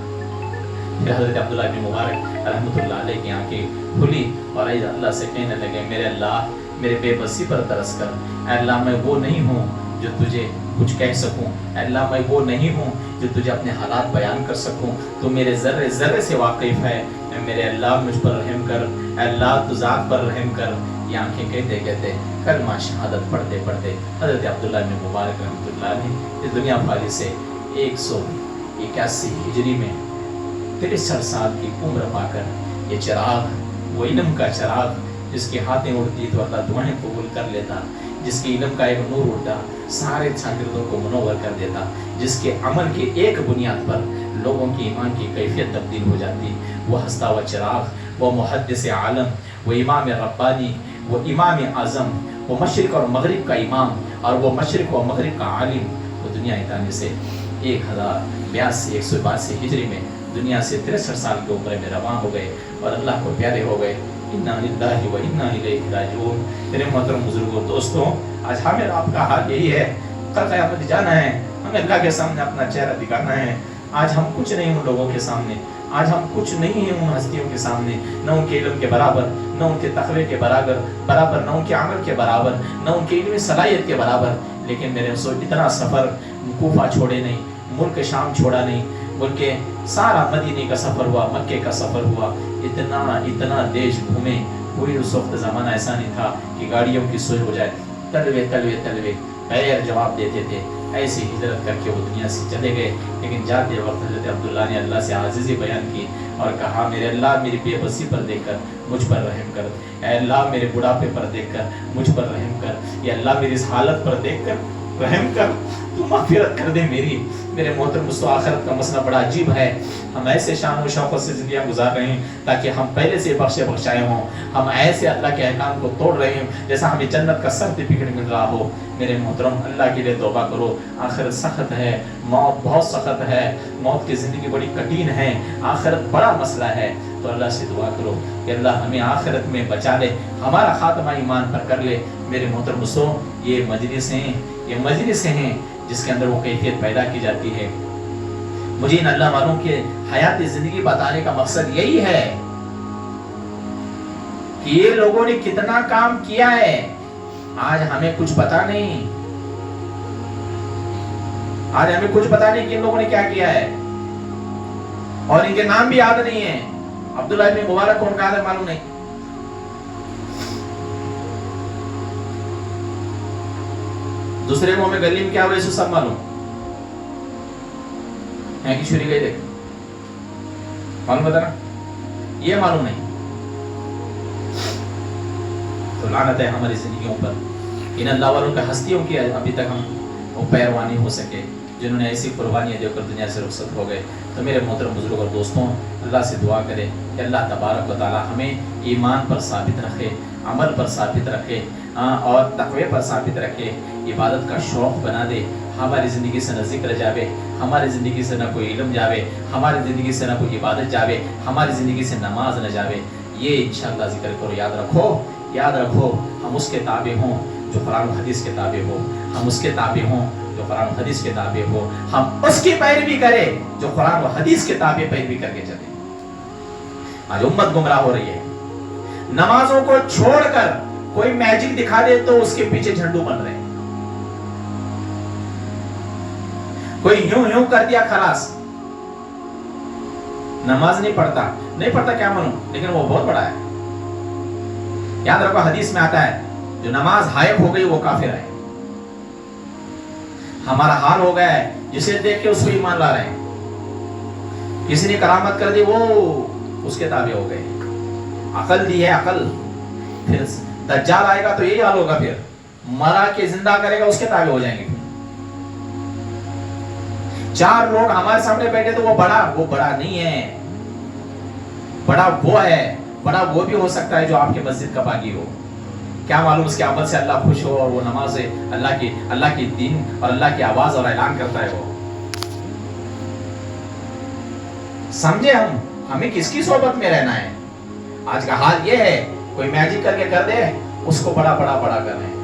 پھر حضرت عبداللہ بن مبارک رحمۃ اللہ علیہ کی آنکھیں کھلی اور اللہ سے کہنے لگے میرے اللہ میرے بے بسی پر ترس کر. اے اللہ میں وہ نہیں ہوں جو تجھے کچھ کہہ سکوں. اے اللہ میں وہ نہیں ہوں جو تجھے اپنے حالات بیان کر سکوں. تو میرے ذرے ذرے سے واقف ہے. اے میرے اللہ مجھ پر رحم کر. اے اللہ تو ذات پر رحم کر. یہ آنکھیں کہتے کہتے کلمہ شہادت پڑھتے پڑھتے حضرت عبداللہ بن مبارک رحمۃ اللہ علیہ اس دنیا پھالی سے 181 ہجری میں 63 سال کی عمر پا کر یہ چراغ، وہ علم کا چراغ جس کی ہاتھیں اڑتی تو اللہ دعائیں قبول کر لیتا، جس کے علم کا ایک نور اڑتا سارے شاگردوں کو منور کر دیتا، جس کے عمل کی ایک بنیاد پر لوگوں کی ایمان کی کیفیت تبدیل ہو جاتی. وہ ہستا ہوا چراغ، وہ محدث عالم، وہ امام ربانی، وہ امام اعظم، وہ مشرق اور مغرب کا امام اور وہ مشرق و مغرب کا عالم، وہ دنیا اتانے سے 182 ہجری میں دنیا سے 63 سال کی عمر میں رواں ہو گئے اور اللہ کو پیارے ہو گئے. انا للہ و انا الیہ راجعون. میرے محترم بزرگوں دوستوں، آج ہمیں آپ کا حال یہی ہے. کل قیامت جانا ہے، ہمیں اللہ کے سامنے اپنا چہرہ دکھانا ہے. آج ہم کچھ نہیں ان لوگوں کے سامنے، آج ہم کچھ نہیں ہیں ان ہستیوں کے سامنے، نہ ان کے علم کے برابر، نہ ان کے تقوی کے برابر، نہ ان کے عمل کے برابر، نہ ان کے علمی صلاحیت کے برابر. لیکن میرے اتنا سفر کوفہ چھوڑے نہیں، ملک شام چھوڑا نہیں، ملک سارا مدینے کا سفر ہوا، مکے کا سفر ہوا، اتنا دیش گھومے. کوئی اس وقت زمانہ ایسا نہیں تھا کہ گاڑیوں کی سوچ ہو جائے. تلوے غیر جواب دیتے تھے. ایسی ہجرت کر کے وہ دنیا سے چلے گئے. لیکن جاتے وقت حضرت عبداللہ نے اللہ سے عاجزی بیان کی اور کہا میرے اللہ میری بے بسی پر دیکھ کر مجھ پر رحم کر. اے اللہ میرے بڑھاپے پر دیکھ کر مجھ پر رحم کر. یا اللہ میری اس حالت پر دیکھ کر رحم کر. तू मग़फ़िरत कर दे मेरी। मेरे मोहतरम दोस्तों, आखिरत का मसला बड़ा अजीब है। हम ऐसे शान व शौक़ से ज़िंदगियाँ गुजार रहे हैं ताकि हम पहले से बख्शाए हों। हम ऐसे अल्लाह के अहकाम को तोड़ रहे हैं जैसा हमें जन्नत का सर्टिफिकेट मिल रहा हो। मेरे मोहतरम, अल्लाह के लिए तौबा करो। आखिरत सख्त है, मौत बहुत सख्त है, मौत की ज़िंदगी बड़ी कठिन है, आखिरत बड़ा मसला है। तो अल्लाह से दुआ करो कि अल्लाह हमें आखिरत में बचा ले, हमारा खात्मा ईमान पर कर ले। मेरे मोहतरम दोस्तों, ये मजलिसें हैं जिसके अंदर वो कैफियत पैदा की जाती है। मुझे इन अल्लाह वालों के हयाती जिंदगी बताने का मकसद यही है कि ये लोगों ने कितना काम किया है, आज हमें कुछ पता नहीं। आज हमें कुछ पता नहीं कि इन लोगों ने क्या किया है, और इनके नाम भी याद नहीं है। अब्दुल्लाह इब्न मुबारक कौन कहा था मालूम नहीं। दूसरे मुंह में गली में क्या हुआ इसको सब मालूम है। किशोरी गई देख, मालूम बता ना, ये मालूम नहीं। तो लानत है हमारी जिंदगियों पर। इन अल्लाह वालों के हस्तियों की अभी तक हम वो पैरवानी हो सके जिन्होंने ऐसी कुर्बानियाँ देकर दुनिया से रुखसत हो गए। तो मेरे मोहतरम बुजुर्ग और दोस्तों, अल्लाह से दुआ करें कि अल्लाह तबारक व तआला हमें ईमान पर साबित रखे, अमल पर साबित रखे और तक़वे पर साबित रखे, इबादत का शौक़ बना दे। हमारी ज़िंदगी से न ज़िक्र जावे, हमारी ज़िंदगी से न कोई इल्म जावे, हमारी ज़िंदगी से न कोई इबादत जावे, हमारी ज़िंदगी से नमाज न जावे। ये इंशाअल्लाह ज़िक्र करो, याद रखो हम उसके ताबे हों जो कुरान हदीस के ताबे हो, हम उसके ताबे हों जो कुरान हदीस के ताबे हो, हम उसकी पैरवी करें जो कुरान व हदीस के ताबे पैरवी करके चले। आज उम्मत गुमराह हो रही है। नमाजों को छोड़कर कोई मैजिक दिखा दे तो उसके पीछे झंडू बन रहे हैं। कोई यूं कर दिया खलास, नमाज नहीं पढ़ता क्या मालूम, लेकिन वो बहुत बड़ा है। याद रखो, हदीस में आता है जो नमाज हायब हो गई वो काफिर है। हमारा हाल हो गया है जिसे देख के उसको ईमान ला रहे हैं। किसी ने करामत कर दी, वो उसके ताबे हो गए। अकल दी है, अकल। फिर दज्जाल आएगा तो यही हाल होगा, फिर मरा के जिंदा करेगा, उसके ताबे हो जाएंगे। चार लोग हमारे सामने बैठे तो वो बड़ा नहीं है, बड़ा वो भी हो सकता है जो आपके मस्जिद का बागी हो। क्या मालूम उसके अमल से अल्लाह खुश हो और वो नमाज अल्लाह की दीन और अल्लाह की आवाज और ऐलान करता है। वो समझे हमें किसकी सोबत में रहना है। आज का हाल ये है, कोई मैजिक करके कर दे उसको बड़ा कर रहे हैं।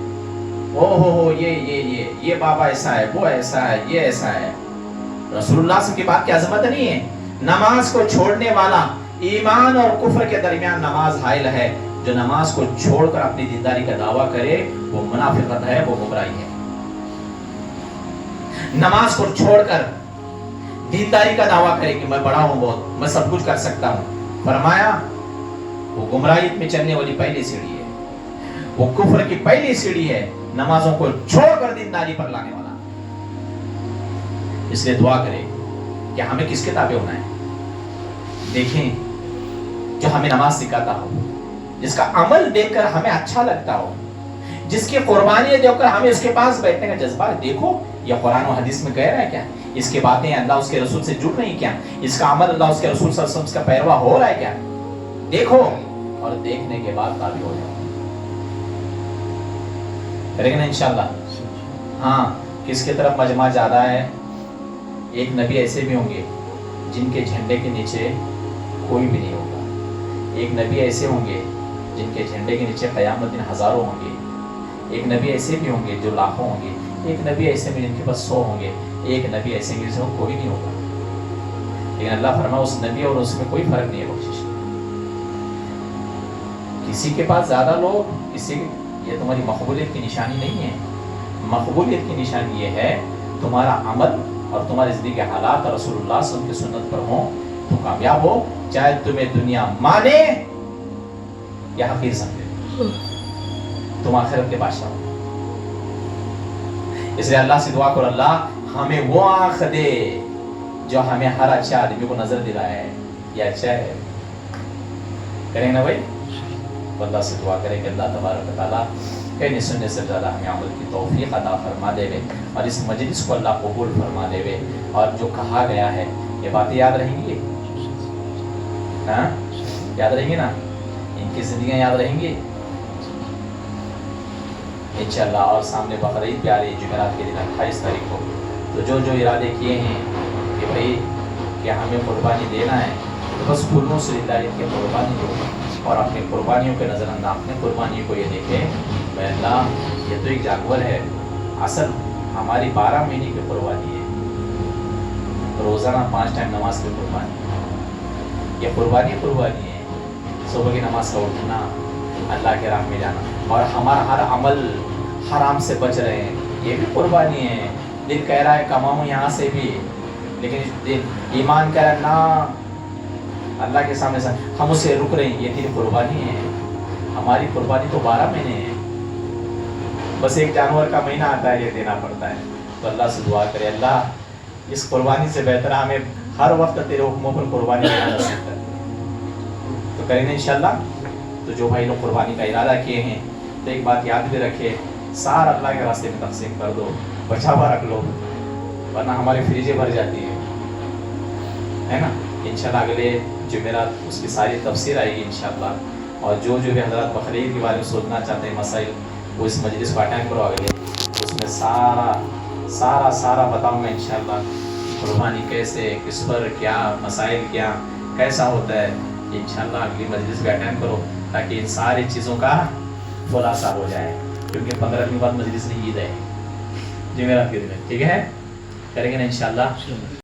ओ हो ये बाबा ऐसा है, वो ऐसा है, ये ऐसा है। रसूलुल्लाह की बात की अजमत नहीं है। नमाज को छोड़ने वाला ईमान और कुफ्र के दरमियान नमाज हाइल है। जो नमाज को छोड़कर अपनी दीनदारी का दावा करे वो मुनाफिकत है, वो गुमराही है। नमाज को छोड़कर दीनदारी का दावा करे कि मैं बड़ा हूं बहुत, मैं सब कुछ कर सकता हूं, फरमाया वो गुमराही में चलने वाली पहली सीढ़ी है, वो कुफ्र की पहली सीढ़ी है, नमाजों को छोड़कर दीनदारी पर लाने वाला। इसलिए दुआ करें कि हमें किसके ताबे होना है। देखें जो हमें नमाज सिखाता हो, जिसका अमल देखकर हमें अच्छा लगता हो, जिसकी कुर्बानियां देखकर हमें उसके पास बैठने का जज्बा है। देखो ये कुरान और हदीस में कह रहा है क्या, इसकी बातें अल्लाह उसके रसूल से जुड़ रही क्या, इसका अमल अल्लाह उसके रसूल सल्लल्लाहु अलैहि वसल्लम का पैरवा हो रहा है क्या। देखो और देखने के बाद ताबी हो जाओ, करेंगे ना इंशाअल्लाह। हाँ, किसकी तरफ मजमा ज्यादा है। एक नबी ऐसे भी होंगे जिनके झंडे के नीचे कोई भी नहीं होगा। एक नबी ऐसे होंगे जिनके झंडे के नीचे क़यामत दिन हजारों होंगे। एक नबी ऐसे भी होंगे जो लाखों होंगे। एक नबी ऐसे भी जिनके पास 100 होंगे। एक नबी ऐसे भी जिसमें कोई नहीं होगा। लेकिन अल्लाह फरमाए उस नबी और उसमें कोई फर्क नहीं है बख्शिश। किसी के पास ज्यादा लोग, किसी, ये तुम्हारी मकबूलियत की निशानी नहीं है। मकबूलियत की निशानी ये है तुम्हारा अमल और तुम्हारी जिंदगी के हालात रसूलुल्लाह सल्लल्लाहु अलैहि वसल्लम की सुन्नत पर हो तो कामयाब हो, चाहे तुम्हें दुनिया माने या हकीर समझे, तुम आखिरत के बादशाह हो। इसलिए अल्लाह से दुआ करो, अल्लाह हमें वो आंख दे जो हमें हर अच्छे आदमी को नजर दिलाए ये अच्छा है। करेंगे ना भाई, تو اللہ سے دعا کریں کہ اللہ تبارک و تعالیٰ کہنے سننے سے زیادہ ہمیں عمل کی توفیق عطا فرما دے اور اس مجلس کو اللہ قبول فرما دے اور جو کہا گیا ہے یہ باتیں یاد رہیں گی، ہاں یاد رہیں گی نا، ان کی زندگیاں یاد رہیں گی انشاءاللہ۔ اور سامنے بقرعید پیاری جمعرات کے دن 28 تاریخ کو تو جو جو ارادے کیے ہیں کہ بھائی کہ ہمیں قربانی دینا ہے تو بس پھولوں سے للہ کی قربانی دو اور اپنی قربانیوں کے نظر انداز اپنے قربانیوں کو یہ دیکھیں میں اللہ یہ تو ایک جانور ہے، اصل ہماری 12 مہینے کی قربانی ہے، روزانہ 5 ٹائم نماز کی قربانی، یہ قربانی ہے، صبح کی نماز کا اٹھنا، اللہ کے راہ میں جانا اور ہمارا ہر عمل حرام سے بچ رہے ہیں، یہ بھی قربانی ہے۔ دل کہہ رہا ہے کماؤں یہاں سے بھی، لیکن دل ایمان کہہ رہا ہے نا اللہ کے سامنے سے ہم اسے رک رہے ہیں، یہ دل قربانی ہے۔ ہماری قربانی تو 12 مہینے ہیں، بس ایک جانور کا مہینہ آتا ہے یہ دینا پڑتا ہے۔ تو اللہ سے دعا کرے اللہ اس قربانی سے بہتر ہمیں ہر وقت تیرے حکموں پر قربانی دینا نصیب کر، تو کریں گے انشاءاللہ۔ تو جو بھائی لوگ قربانی کا ارادہ کیے ہیں تو ایک بات یاد بھی رکھے، سارا اللہ کے راستے میں تقسیم کر دو، بچا ہوا رکھ لو ورنہ ہماری فریجیں بھر جاتی ہے نا۔ انشاءاللہ اگلے جمعرات اس کی ساری تفسیر آئے گی انشاءاللہ، اور جو بھی حضرات بقرعید کے بارے میں سوچنا چاہتے ہیں مسائل وہ اس مجلس کو اٹینڈ کرو اگلے، اس میں سارا بتاؤں گا انشاءاللہ، قربانی کیسے، کس پر، کیا مسائل، کیا کیسا ہوتا ہے انشاءاللہ۔ اگلی مجلس کو اٹینڈ کرو تاکہ ان ساری چیزوں کا خلاصہ ہو جائے، کیونکہ 15 دن بعد مجلس نہیں عید ہے جمعرات کے دن، ٹھیک ہے، کریں گے نا انشاءاللہ۔